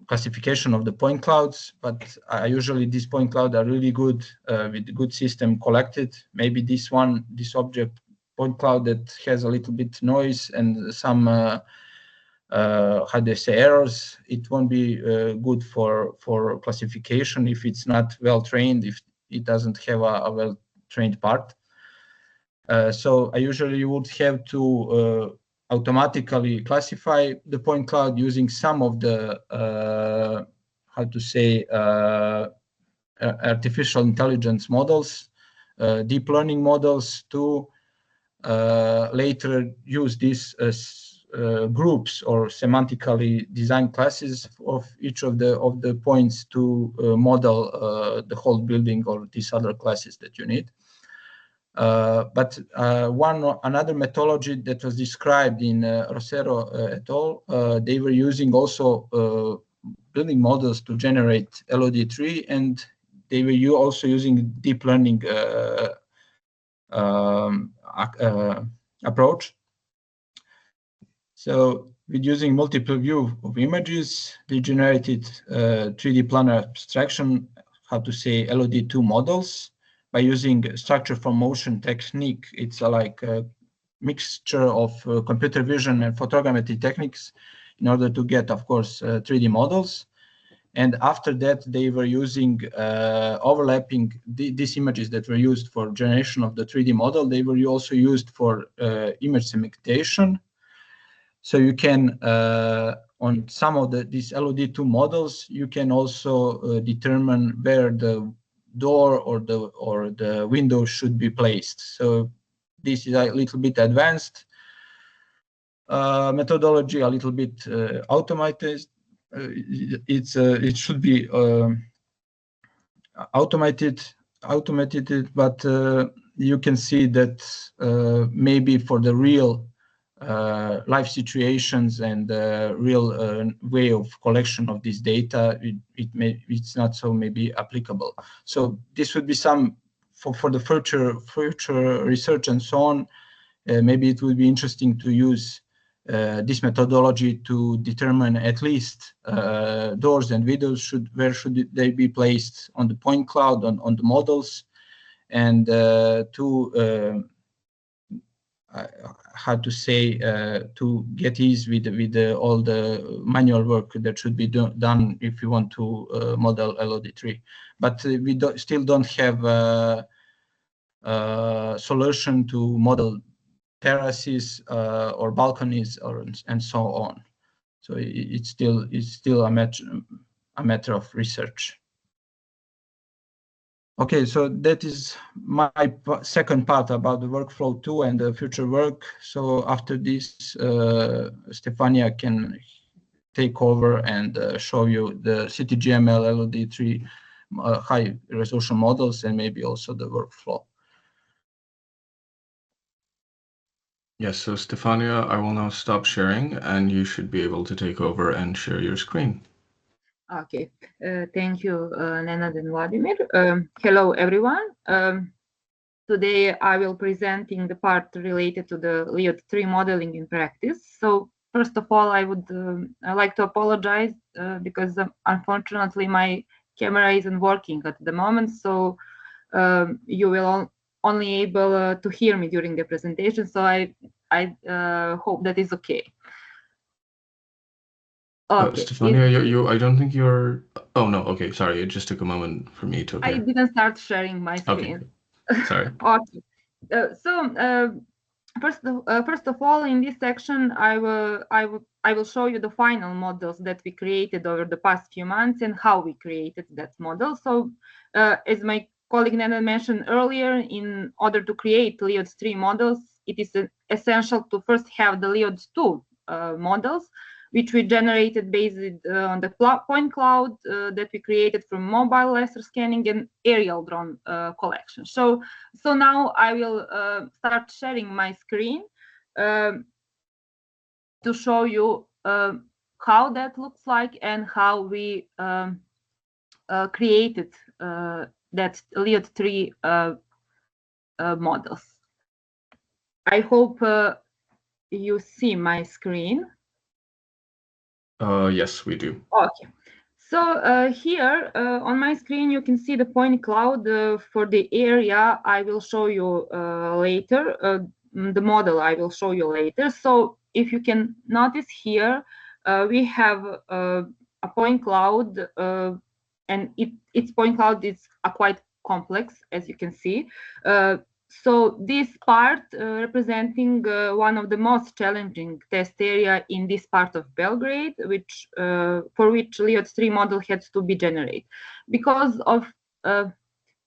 classification of the point clouds, but usually these point clouds are really good with good system collected. Maybe this object point cloud that has a little bit noise and some how do I say, errors, it won't be good for classification if it's not well trained, if it doesn't have a well trained part. So I usually would have to automatically classify the point cloud using some of the how to say artificial intelligence models, deep learning models, to later use these groups or semantically designed classes of each of the points to model the whole building or these other classes that you need. But another methodology that was described in Rosero et al., they were using also building models to generate LoD3, and they were also using deep learning approach. So with using multiple view of images, they generated 3D planar abstraction, how to say, LoD2 models by using structure from motion technique. It's like a mixture of computer vision and photogrammetry techniques in order to get, of course, 3D models. And after that, they were using overlapping these images that were used for generation of the 3D model. They were also used for image segmentation. So you can, on some of these LoD2 models, you can also determine where the door or the window should be placed. So this is a little bit advanced methodology, a little bit automated. It should be automated, but you can see that maybe for the real life situations and real way of collection of this data, it's not so maybe applicable. So this would be some for the future research and so on. Maybe it would be interesting to use this methodology to determine at least doors and windows where should they be placed on the point cloud on the models, and how to say, to get ease with all the manual work that should be done if you want to model LoD3. But we still don't have a solution to model terraces or balconies and so on. So it's still a matter of research. Okay, so that is my second part about the workflow 2 and the future work. So after this, Stefania can take over and show you the CityGML LoD3 high resolution models and maybe also the workflow. Yes, so Stefania, I will now stop sharing and you should be able to take over and share your screen. Okay, thank you, Nenad and Vladimir. Hello, everyone. Today I will presenting the part related to the LoD3 modeling in practice. So first of all, I would like to apologize because unfortunately my camera isn't working at the moment. So you will only able to hear me during the presentation. So I hope that is okay. Okay. Stefania, I don't think you're. Oh no. Okay, sorry. It just took a moment for me to appear. I didn't start sharing my screen. Okay. Sorry. Okay. First of all, in this section, I will show you the final models that we created over the past few months and how we created that model. So, as my colleague Nena mentioned earlier, in order to create LoD3 models, it is essential to first have the LoD2 models, which we generated based on the point cloud that we created from mobile laser scanning and aerial drone collection. So now I will start sharing my screen to show you how that looks like and how we created that LoD3 models. I hope you see my screen. Yes, we do. Okay. So here on my screen, you can see the point cloud for the area. I will show you later. The model I will show you later. So if you can notice here, we have a point cloud, and its point cloud is quite complex, as you can see. So this part representing one of the most challenging test area in this part of Belgrade, which for which LoD3 model had to be generated. Because of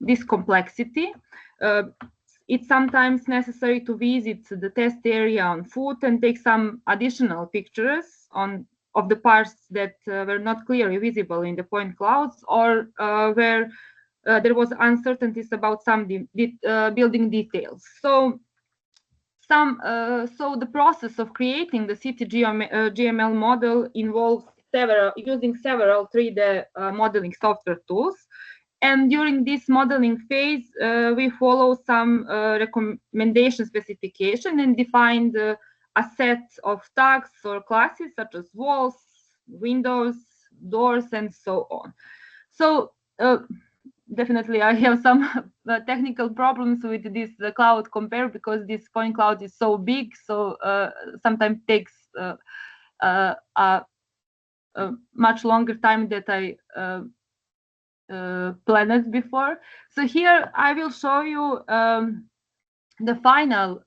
this complexity, it's sometimes necessary to visit the test area on foot and take some additional pictures of the parts that were not clearly visible in the point clouds, or where there was uncertainties about some building details. So the process of creating the CityGML model involves using several 3D modeling software tools. And during this modeling phase, we follow some recommendation specification and defined a set of tags or classes such as walls, windows, doors, and so on. So definitely I have some technical problems with this cloud compare, because this point cloud is so big, so sometimes takes a much longer time that I planned before. So here I will show you the final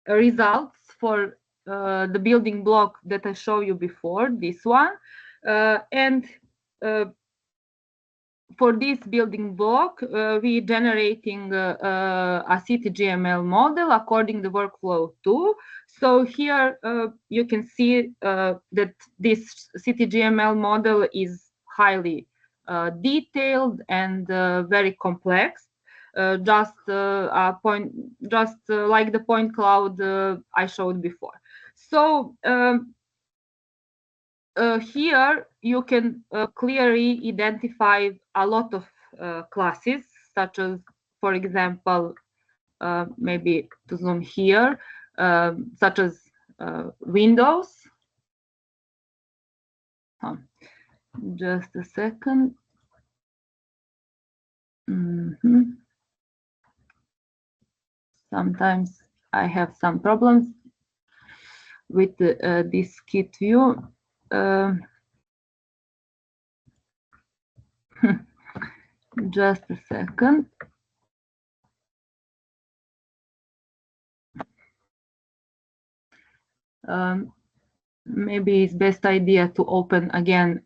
results for the building block that I showed you before, this one, and for this building block, we generating a CityGML model according the workflow 2. So here you can see that this CityGML model is highly detailed and very complex. Just like the point cloud I showed before. So here you can clearly identify a lot of classes, such as, for example, maybe to zoom here, such as windows. Just a second. Sometimes I have some problems with this kit view. Just a second. Maybe it's best idea to open again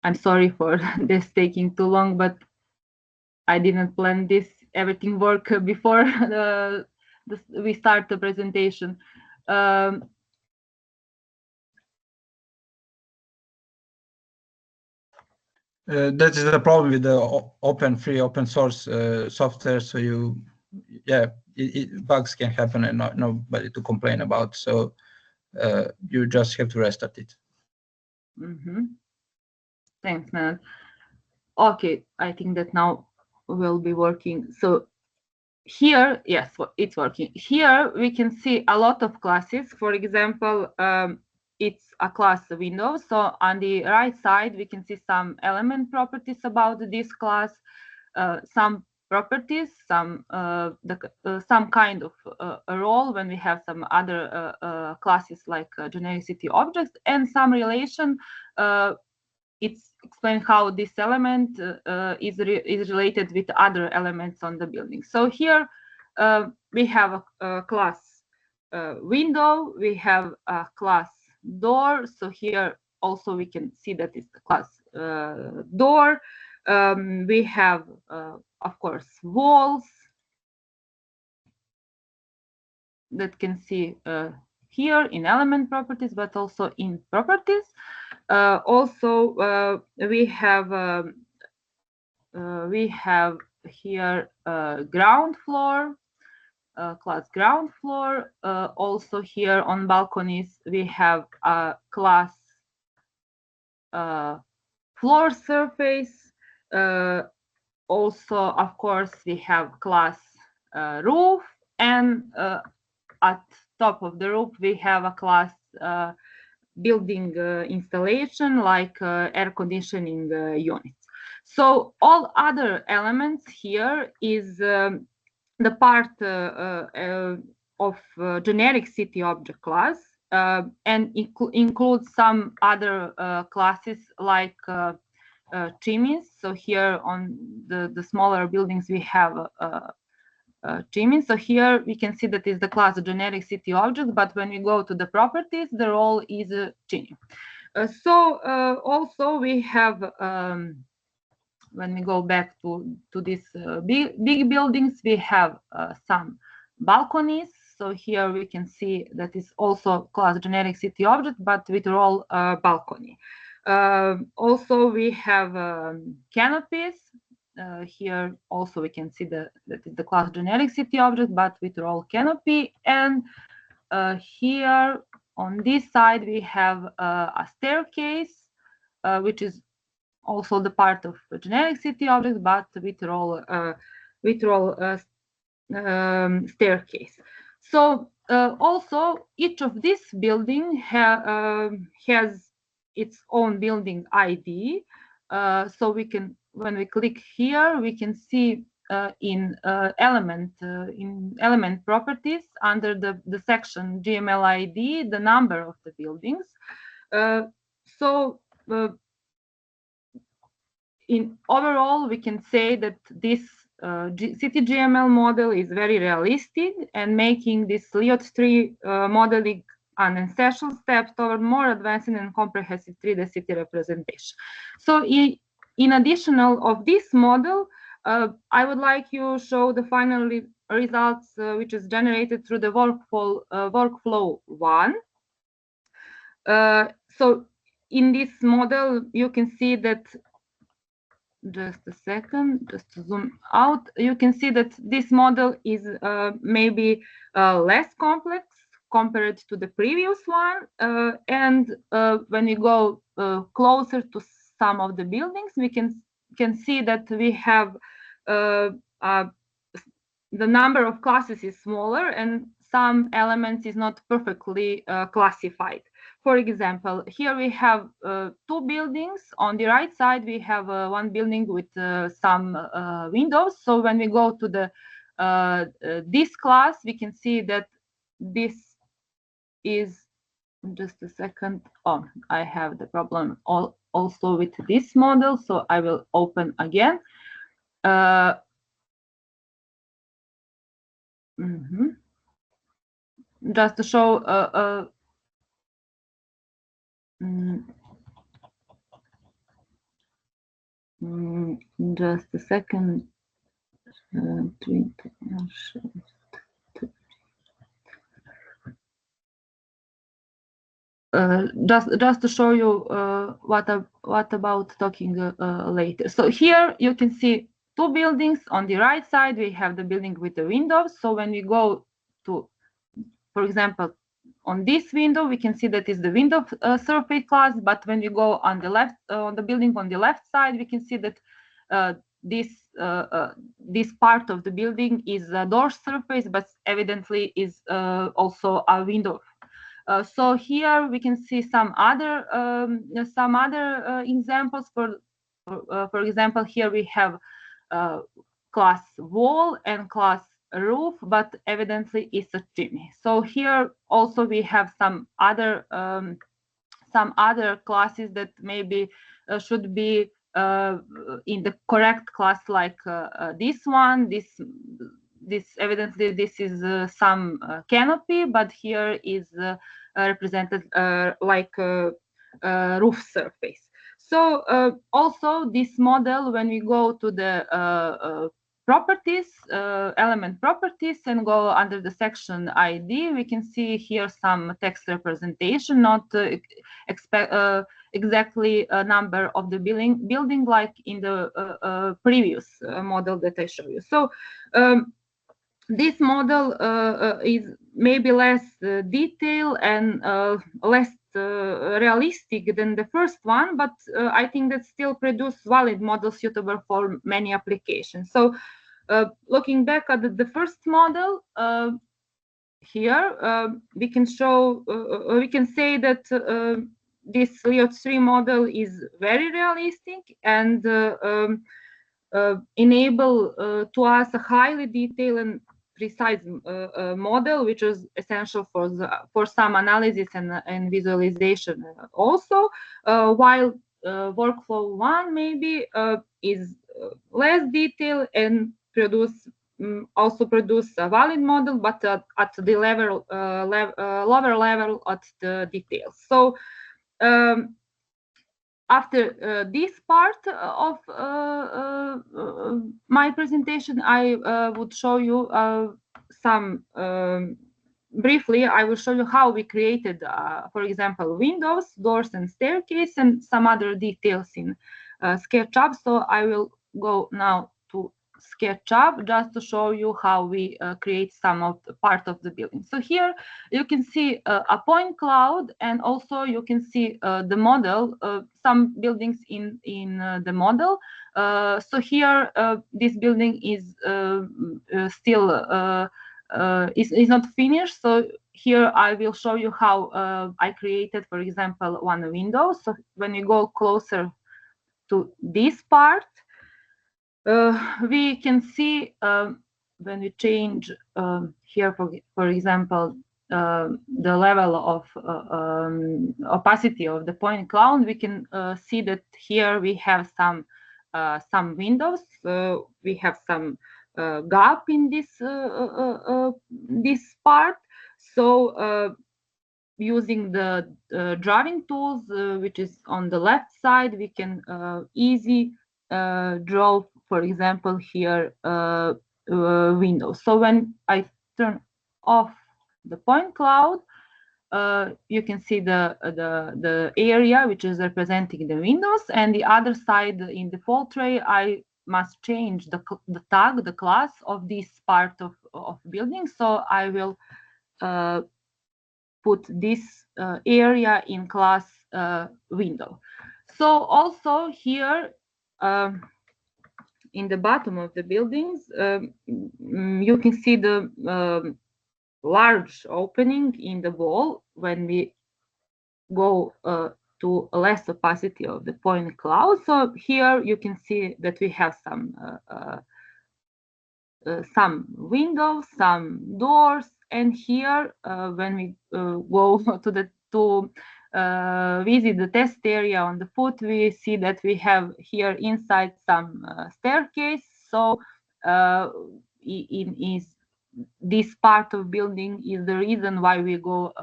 I'm sorry for this taking too long, but I didn't plan this. Everything worked before we start the presentation. That is the problem with the free open source software. So bugs can happen and nobody to complain about. So you just have to restart it. Thanks, man. Okay, I think that now will be working. So here, yes, it's working. Here we can see a lot of classes. For example, it's a class window. So on the right side, we can see some element properties about this class, some properties, some kind of a role when we have some other classes like generic city objects, and some relation. It's explain how this element is related with other elements on the building. So here we have a class window, we have a class door. So here also we can see that it's the class door. We have, of course, walls that can see here in element properties, but also in properties. Also, we have here ground floor, class ground floor. Also here on balconies, we have a class floor surface. Also, of course, we have class roof, and at top of the roof, we have a class building installation like air conditioning units. So all other elements here is the part of generic city object class, and includes some other classes like chimneys. So here on the smaller buildings we have chimney. So here we can see that is the class of generic city objects, but when we go to the properties, the role is a chimney. Also we have, when we go back to these big buildings, we have some balconies. So here we can see that is also class generic city object, but with role balcony. Also, we have canopies. Here also we can see that is the class generic city object, but with role canopy. And here on this side we have a staircase, which is also the part of a generic city object, but with role staircase. So also each of this building has its own building ID. So we can, when we click here, we can see in element properties under the section GML ID the number of the buildings. In overall, we can say that this CityGML model is very realistic and making this LoD3 modeling an essential step toward more advanced and comprehensive 3D city representation. So in addition of this model, I would like you to show the final results which is generated through the workflow 1. So in this model, you can see that, just a second, just to zoom out, you can see that this model is maybe less complex compared to the previous one. And when we go closer to some of the buildings, we can see that we have the number of classes is smaller and some elements is not perfectly classified. For example, here we have 2 buildings. On the right side, we have one building with some windows. So when we go to the this class, we can see that this is, just a second. Oh, I have the problem also with this model. So I will open again. Just to show just a second. Just to show you what about talking later. So here you can see 2 buildings. On the right side, we have the building with the windows. So when we go to, for example, on this window, we can see that is the window surface class. But when we go on the left, on the building on the left side, we can see that this part of the building is a door surface, but evidently is also a window. So here we can see some other examples. For example, here we have class wall and class roof, but evidently it's a chimney. So here also we have some other classes that maybe should be in the correct class, like this one. This evidently this is some canopy, but here is represented like roof surface. So also this model, when we go to the properties, element properties, and go under the section ID, we can see here some text representation, not exactly a number of the building like in the previous model that I showed you. So this model is maybe less detailed and less realistic than the first one, but I think that still produce valid models suitable for many applications. So looking back at the first model, here we can show, we can say that this LoD3 model is very realistic and enable to us a highly detailed and precise model, which is essential for some analysis and visualization also, while workflow 1 maybe is less detailed and also produce a valid model, but at the level lower level at the details. So after this part of my presentation, I would show you some briefly, I will show you how we created, for example, windows, doors, and staircase, and some other details in SketchUp. So I will go now to SketchUp just to show you how we create some of the part of the building. So here you can see a point cloud, and also you can see the model, some buildings in the model. So here this building is still is not finished. So here I will show you how I created, for example, one window. So when you go closer to this part, we can see when we change here, for example, the level of opacity of the point cloud, we can see that here we have some windows. We have some gap in this this part. So using the drawing tools, which is on the left side, we can easy draw, for example, here windows. So when I turn off the point cloud, you can see the area which is representing the windows, and the other side in the default tray, I must change the tag, the class of this part of building. So I will put this area in class window. So also here in the bottom of the buildings, you can see the large opening in the wall. When we go to less opacity of the point cloud, so here you can see that we have some windows, some doors, and here when we go to visit the test area on the foot, we see that we have here inside some staircase. So this part of building is the reason why we go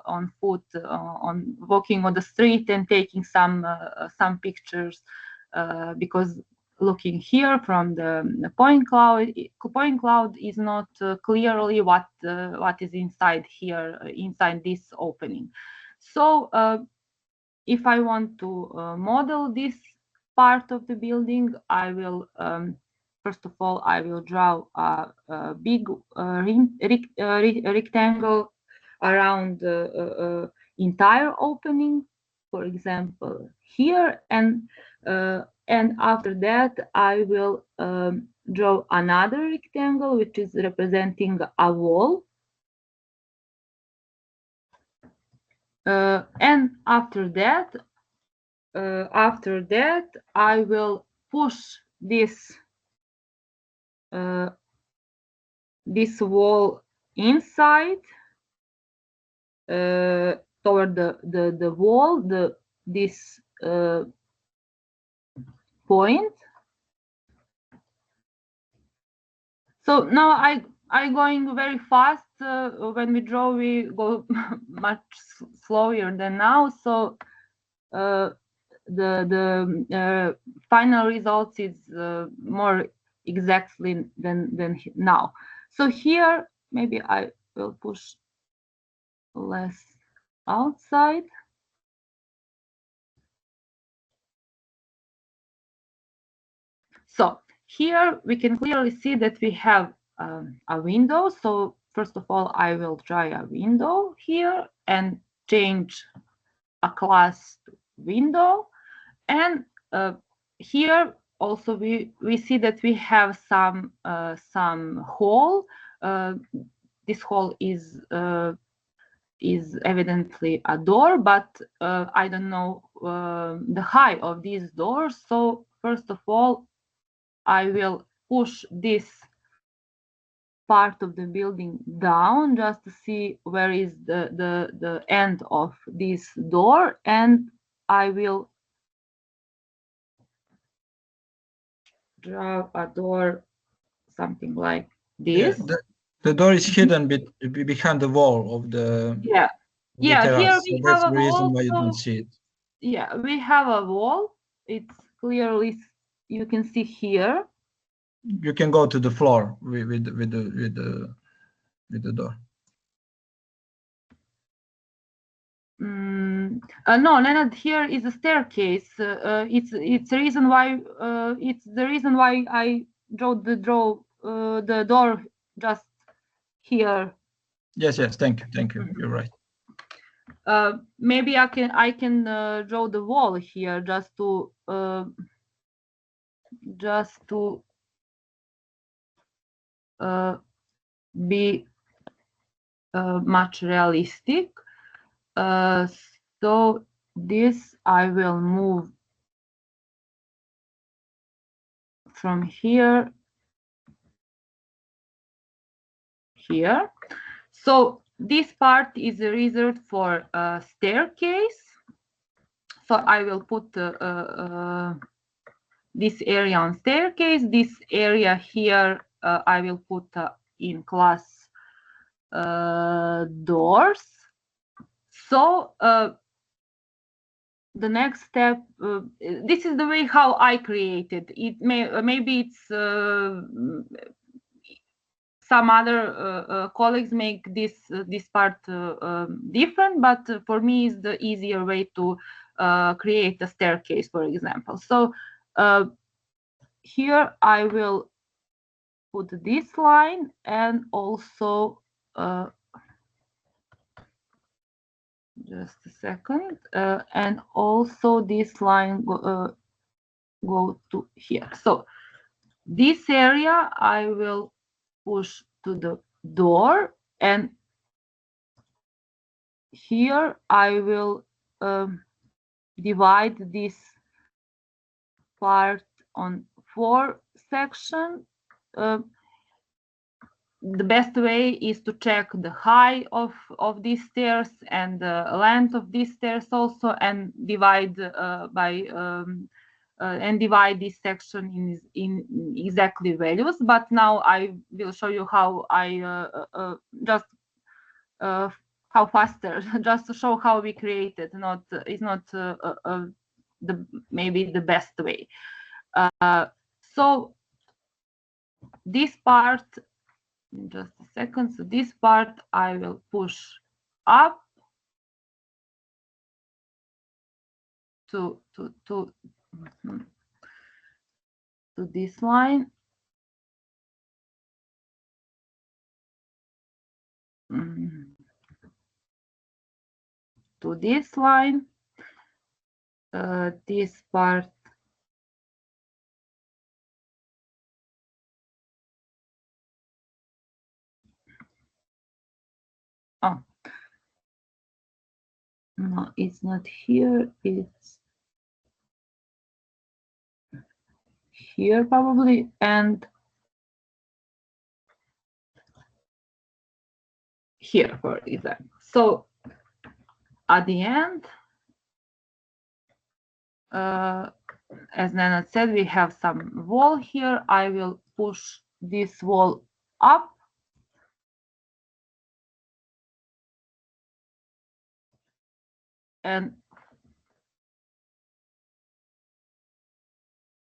on foot, on walking on the street and taking some pictures, because looking here from the point cloud is not clearly what is inside here, inside this opening. So if I want to model this part of the building, I will first of all I will draw a big rectangle around the entire opening, for example here, and after that I will draw another rectangle which is representing a wall, and after that I will push this wall inside toward the wall, this point. So now I going very fast. When we draw, we go much slower than now. So the final results is more exactly than now. So here maybe I will push less outside. So here we can clearly see that we have a window. So first of all, I will try a window here and change a class to window. And here also we see that we have some hole. This hole is evidently a door, but I don't know the height of these doors. So first of all, I will push this part of the building down just to see where is the end of this door, and I will draw a door something like this. Yeah, the door is hidden behind the wall of the Here we so have that's a the reason wall. why you don't see it. Yeah, we have a wall. It's clearly, you can see here. You can go to the floor with the door. No, Leonard, here is a staircase. It's the reason why I draw the door just here. Yes, thank you. You're right. Maybe I can draw the wall here just to be much realistic. So this I will move from here. So this part is reserved for a staircase. So I will put this area on staircase. This area here I will put in class doors. So the next step, this is the way how I created it. Maybe it's some other colleagues make this part different, but for me it's the easier way to create a staircase, for example. So here I will put this line and also just a second, and also this line go to here. So this area I will push to the door, and here I will divide this part on 4 sections. The best way is to check the height of these stairs and the length of these stairs also, and divide divide this section in exactly values. But now I will show you how I how faster, just to show how we created. It's not maybe the best way. So this part, just a second. So this part I will push up to this line. To this line. This part no, it's not here, it's here probably, and here, for example. So at the end, as Nana said, we have some wall here. I will push this wall up. And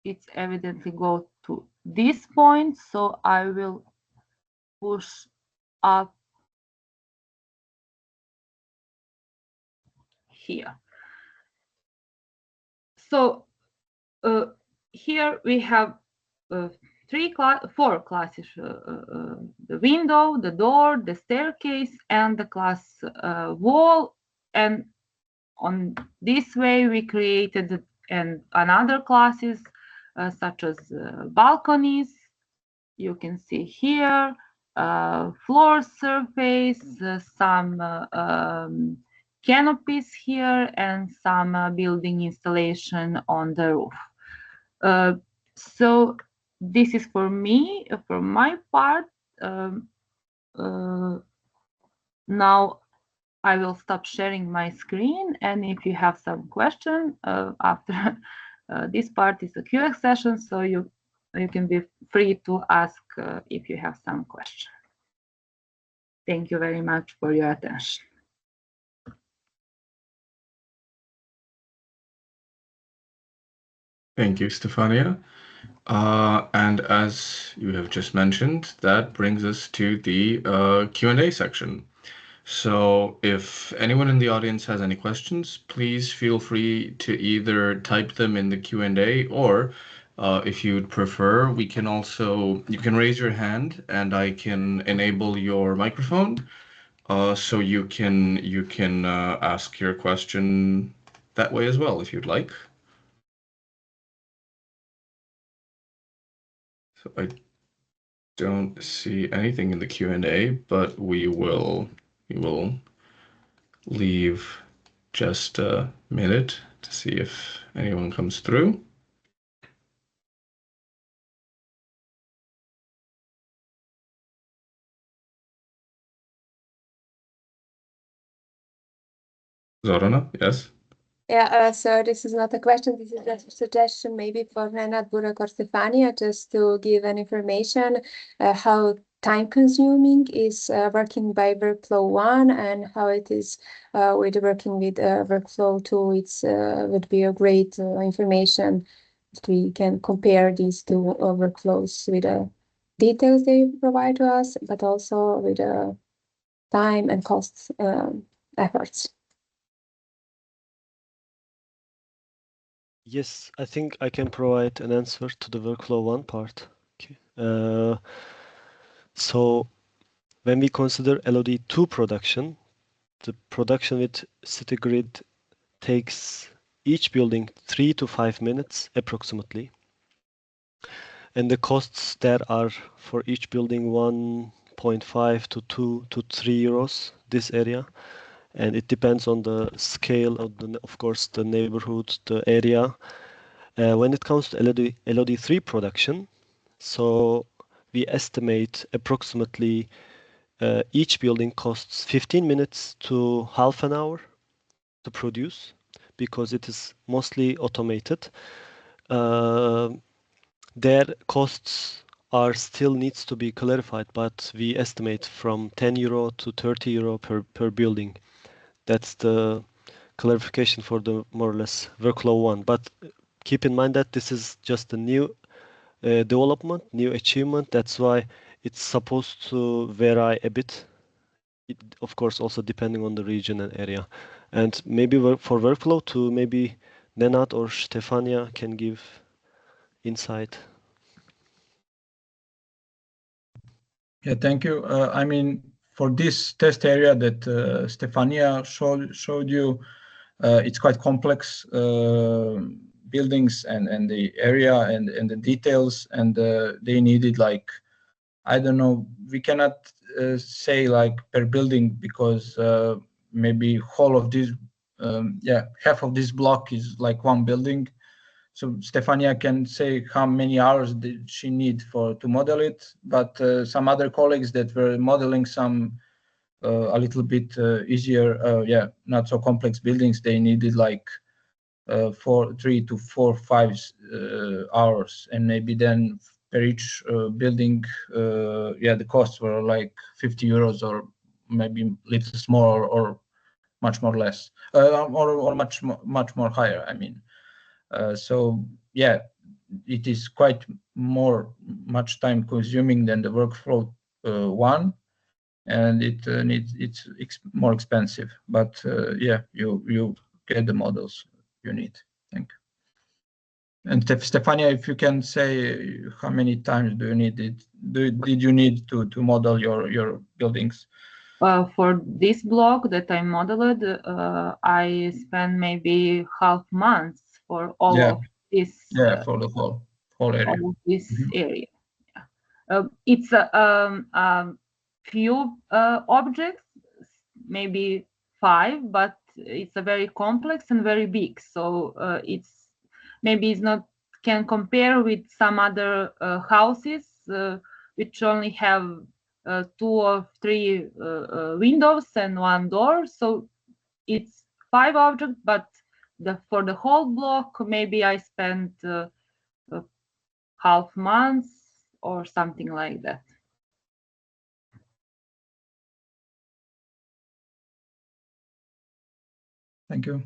it's evidently go to this point, so I will push up here. So here we have 4 classes: the window, the door, the staircase, and the class wall. And on this way we created another classes such as balconies. You can see here floor surface, some canopies here, and some building installation on the roof. So this is for me, from my part. Now I will stop sharing my screen, and if you have some question after this part is a Q&A session, so you can be free to ask if you have some question. Thank you very much for your attention. Thank you, Stefania. And as you have just mentioned, that brings us to the Q&A section. So if anyone in the audience has any questions, please feel free to either type them in the Q&A, or if you'd prefer, you can raise your hand and I can enable your microphone, so you can ask your question that way as well if you'd like. So I don't see anything in the Q&A, but we will leave just a minute to see if anyone comes through. Zorana, yes? Yeah, so this is not a question, this is a suggestion maybe for Renat, Burak, or Stefania, just to give an information how time-consuming is working by workflow 1 and how it is with working with workflow 2. It's would be a great information if we can compare these two workflows with the details they provide to us, but also with the time and cost efforts. Yes, I think I can provide an answer to the workflow 1 part. Okay. So when we consider LoD2 production, the production with CityGrid takes each building 3 to 5 minutes approximately. And the costs there are for each building 1.5 to 2 to 3 euros, this area. And it depends on the scale of course, the neighborhood, the area. When it comes to LoD3 production, so we estimate approximately each building costs 15 minutes to half an hour to produce because it is mostly automated. Their costs are still needs to be clarified, but we estimate from 10 euro to 30 euro per building. That's the clarification for the more or less workflow 1. But keep in mind that this is just a new development, new achievement. That's why it's supposed to vary a bit. Of course, also depending on the region and area. And maybe for workflow 2, maybe Nenad or Stefania can give insight. Yeah, thank you. I mean, for this test area that Stefania showed you, it's quite complex buildings and the area and the details, and they needed like, I don't know, we cannot say like per building because maybe whole of this, half of this block is like one building. So Stefania can say how many hours did she need to model it, but some other colleagues that were modeling some a little bit easier, not so complex buildings, they needed like 3 to 4, 5 hours, and maybe then per each building, the costs were like 50 euros or maybe a little smaller or much more less, or much more higher. I mean. So yeah, it is quite much time consuming than the workflow 1, and it's more expensive. But you get the models you need. Thank you. And Stefania, if you can say how many times do you need it? Did you need to model your buildings? For this block that I modeled, I spent maybe half months for all of this. For the whole area. All of this area. It's a few objects, maybe 5, but it's a very complex and very big. So it's not can compare with some other houses which only have 2 or 3 windows and 1 door. So it's 5 objects, but for the whole block, maybe I spent half months or something like that. Thank you.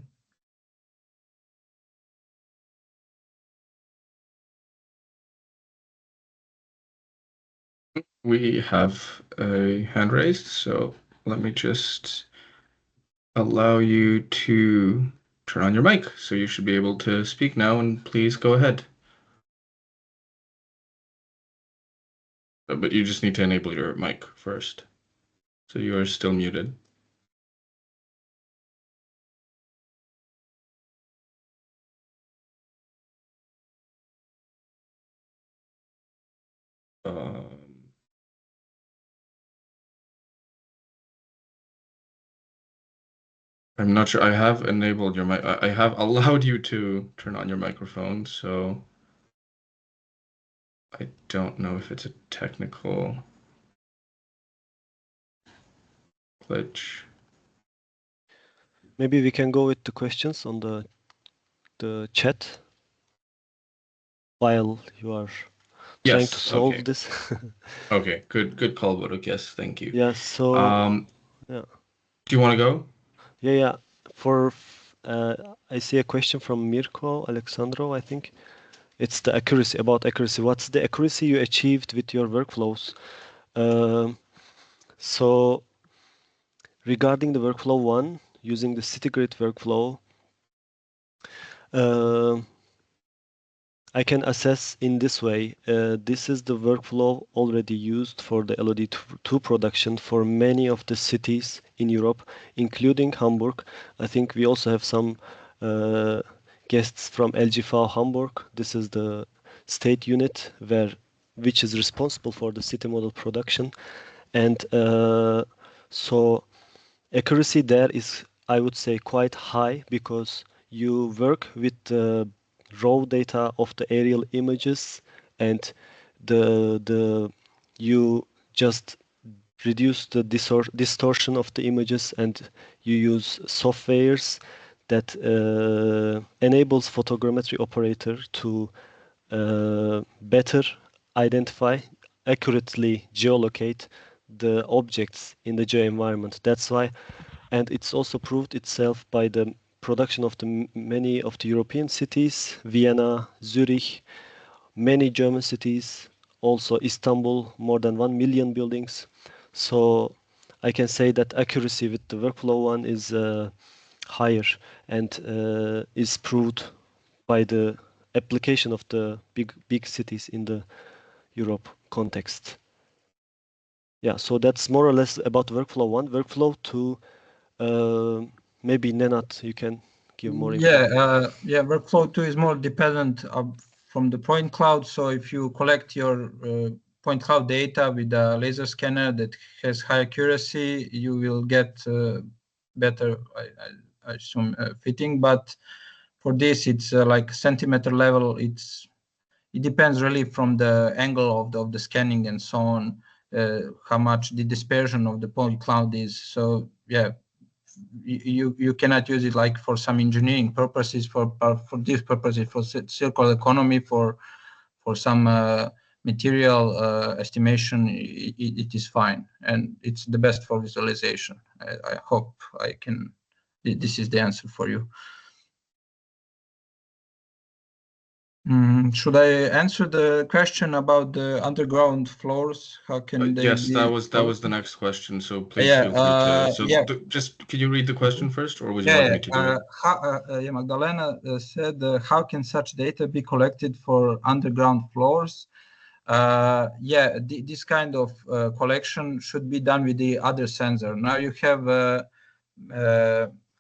We have a hand raised, so let me just allow you to turn on your mic. So you should be able to speak now, and please go ahead. But you just need to enable your mic first. So you are still muted. I'm not sure. I have enabled your mic. I have allowed you to turn on your microphone, so I don't know if it's a technical glitch. Maybe we can go with the questions on the chat while you are trying to solve okay. this. Okay, good call, Baruch. Yes, thank you. Yeah, so yeah. Do you want to go? Yeah. For I see a question from Mirko Alexandro, I think. It's the accuracy, about accuracy. What's the accuracy you achieved with your workflows? So regarding the workflow one, using the CityGrid workflow, I can assess in this way. This is the workflow already used for the LoD3 production for many of the cities in Europe, including Hamburg. I think we also have some guests from LGV Hamburg. This is the state unit which is responsible for the city model production. And so accuracy there is, I would say, quite high because you work with the raw data of the aerial images, and you just reduce the distortion of the images, and you use softwares that enables photogrammetry operator to better identify, accurately geolocate the objects in the geo environment. That's why, and it's also proved itself by the production of the many of the European cities, Vienna, Zurich, many German cities, also Istanbul, more than 1 million buildings. So I can say that accuracy with the workflow one is higher and is proved by the application of the big cities in the Europe context. Yeah, so that's more or less about workflow one. Workflow two, maybe Nenad, you can give more info. Yeah, workflow 2 is more dependent from the point cloud. So if you collect your point cloud data with a laser scanner that has high accuracy, you will get better, I assume, fitting. But for this, it's like centimeter level. It depends really from the angle of the scanning and so on, how much the dispersion of the point cloud is. So yeah, you cannot use it like for some engineering purposes, for these purposes, for circular economy, for some material estimation. It is fine, and it's the best for visualization. I hope I can. This is the answer for you. Should I answer the question about the underground floors? How can they yes, be that was the next question. So please Yeah, feel free to. So yeah. just can you read the question first, or would you like me to do it? Magdalena said, how can such data be collected for underground floors? This kind of collection should be done with the other sensor. Now you have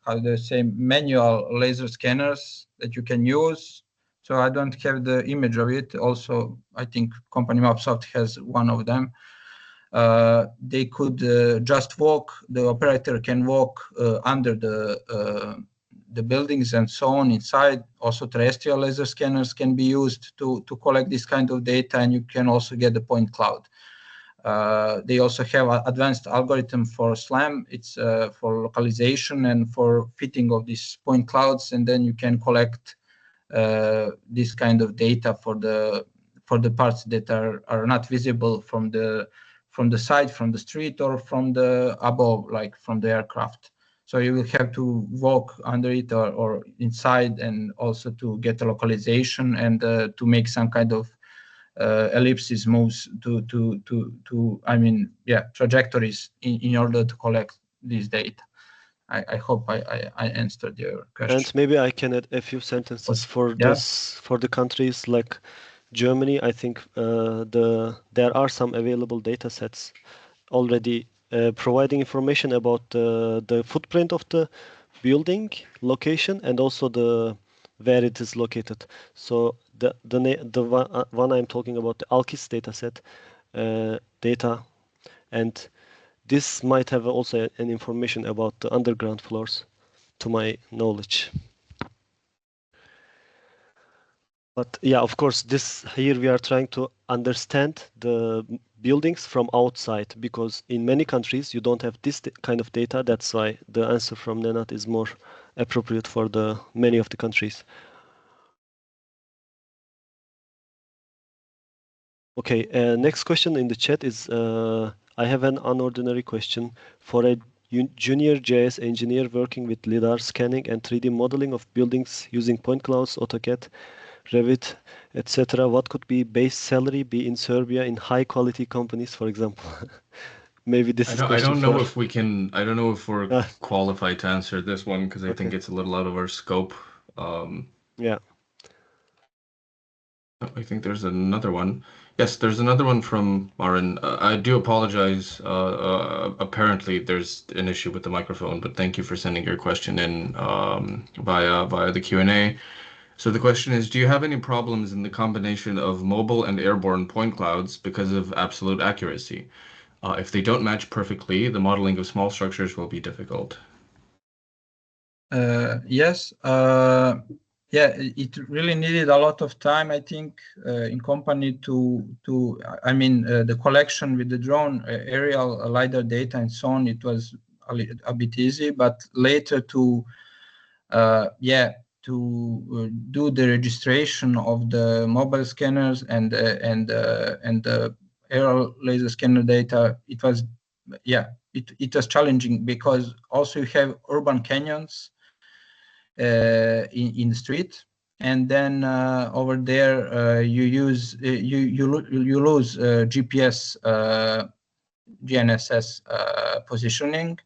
how do you say, manual laser scanners that you can use. So I don't have the image of it. Also, I think company Mapsoft has one of them. They could just walk. The operator can walk under the buildings and so on inside. Also, terrestrial laser scanners can be used to collect this kind of data, and you can also get the point cloud. They also have an advanced algorithm for SLAM. It's for localization and for fitting of these point clouds, and then you can collect this kind of data for the parts that are not visible from the side, from the street, or from the above, like from the aircraft. So you will have to walk under it or inside, and also to get a localization and to make some kind of ellipses moves to I mean, yeah, trajectories in order to collect this data. I hope I answered your question. And maybe I can add a few sentences for this, for the countries like Germany. I think there are some available data sets already providing information about the footprint of the building location and also where it is located. So the one I'm talking about, the ALKIS dataset data, and this might have also an information about the underground floors, to my knowledge. But yeah, of course, this here we are trying to understand the buildings from outside, because in many countries you don't have this kind of data. That's why the answer from Nenad is more appropriate for many of the countries. Okay, next question in the chat is, I have an unordinary question. For a junior JS engineer working with LiDAR scanning and 3D modeling of buildings using point clouds, AutoCAD, Revit, etc., what could be base salary be in Serbia in high quality companies, for example? Maybe this is I don't know if we can. I don't know if we're qualified to answer this one because I think it's a little out of our scope. Yeah. I think there's another one. Yes, there's another one from Marin. I do apologize. Apparently, there's an issue with the microphone, but thank you for sending your question in via the Q&A. So the question is, do you have any problems in the combination of mobile and airborne point clouds because of absolute accuracy? If they don't match perfectly, the modeling of small structures will be difficult. Yes. Yeah, it really needed a lot of time, I think, in company I mean, the collection with the drone, aerial LiDAR data and so on, it was a bit easy, but later to do the registration of the mobile scanners and the aerial laser scanner data, it was challenging, because also you have urban canyons in the street, and then over there you lose GPS GNSS positioning,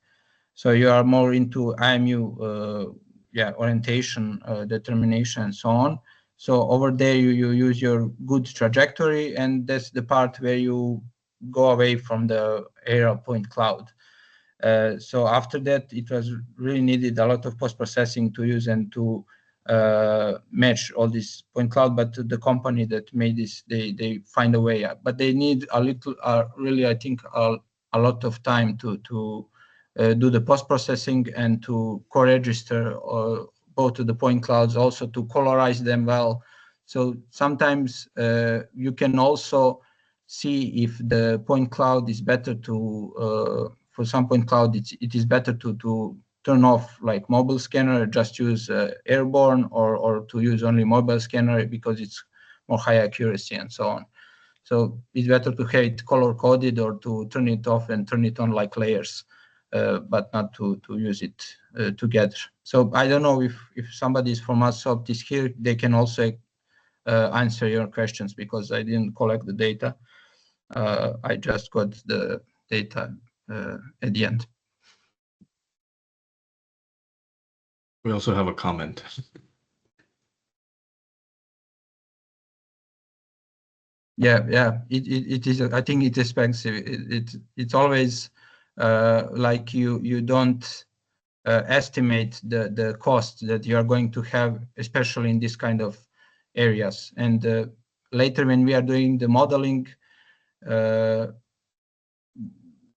so you are more into IMU orientation determination and so on. So over there you use your good trajectory, and that's the part where you go away from the aerial point cloud. So after that, it was really needed a lot of post-processing to use and to match all this point cloud. But the company that made this, they find a way. But they need a little, really, I think, a lot of time to do the post-processing and to co-register both of the point clouds, also to colorize them well. So sometimes you can also see if the point cloud is better to for some point cloud, it is better to turn off like mobile scanner, just use airborne, or to use only mobile scanner because it's more high accuracy and so on. So it's better to have it color coded or to turn it off and turn it on like layers, but not to use it together. So I don't know if somebody from Microsoft is here, they can also answer your questions, because I didn't collect the data. I just got the data at the end. We also have a comment. Yeah. It is. I think it's expensive. It's always like you don't estimate the cost that you are going to have, especially in this kind of areas. And later, when we are doing the modeling,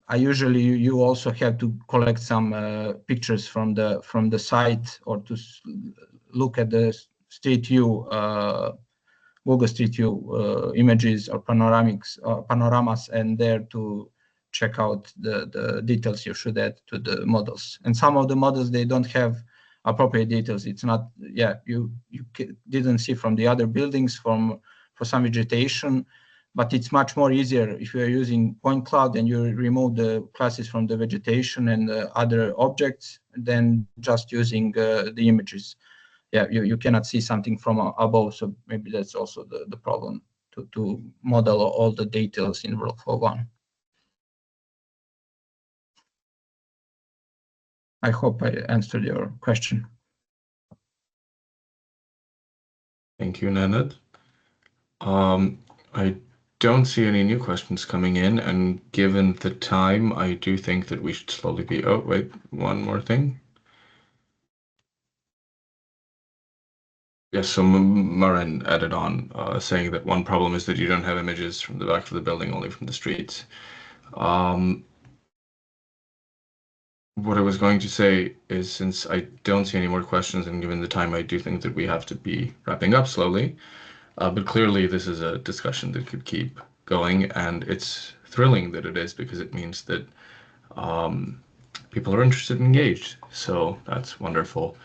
you also have to collect some pictures from the site, or to look at the Street View, Google Street View images or panoramas, and there to check out the details you should add to the models. And some of the models, they don't have appropriate details. It's not, you didn't see from the other buildings for some vegetation. But it's much more easier if you are using point cloud and you remove the classes from the vegetation and other objects than just using the images. Yeah, you cannot see something from above, so maybe that's also the problem to model all the details in workflow 1. I hope I answered your question. Thank you, Nenad. I don't see any new questions coming in, and given the time, I do think that we should slowly be... Oh, wait, one more thing. Yes, so Maren added on, saying that one problem is that you don't have images from the back of the building, only from the streets. What I was going to say is, since I don't see any more questions, and given the time, I do think that we have to be wrapping up slowly. But clearly, this is a discussion that could keep going, and it's thrilling that it is, because it means that people are interested and engaged. So that's wonderful.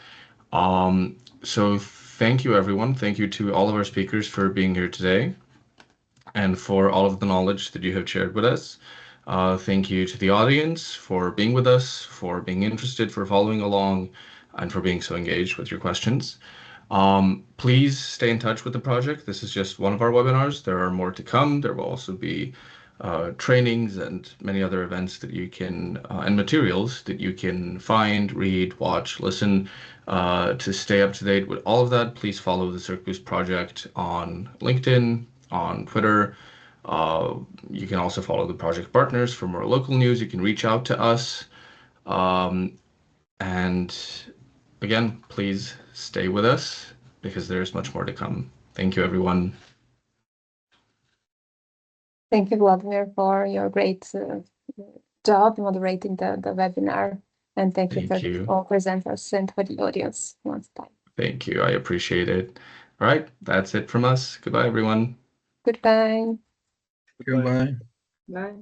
So thank you, everyone. Thank you to all of our speakers for being here today and for all of the knowledge that you have shared with us. Thank you to the audience for being with us, for being interested, for following along, and for being so engaged with your questions. Please stay in touch with the project. This is just one of our webinars. There are more to come. There will also be trainings and many other events that you can, and materials that you can find, read, watch, listen. To stay up to date with all of that, please follow the Circ-Boost project on LinkedIn, on Twitter. You can also follow the project partners for more local news. You can reach out to us. And again, please stay with us, because there's much more to come. Thank you, everyone. Thank you, Vladimir, for your great job moderating the webinar. And thank you for all presenters and for the audience once time. Thank you. I appreciate it. All right. That's it from us. Goodbye, everyone. Goodbye. Goodbye. Bye.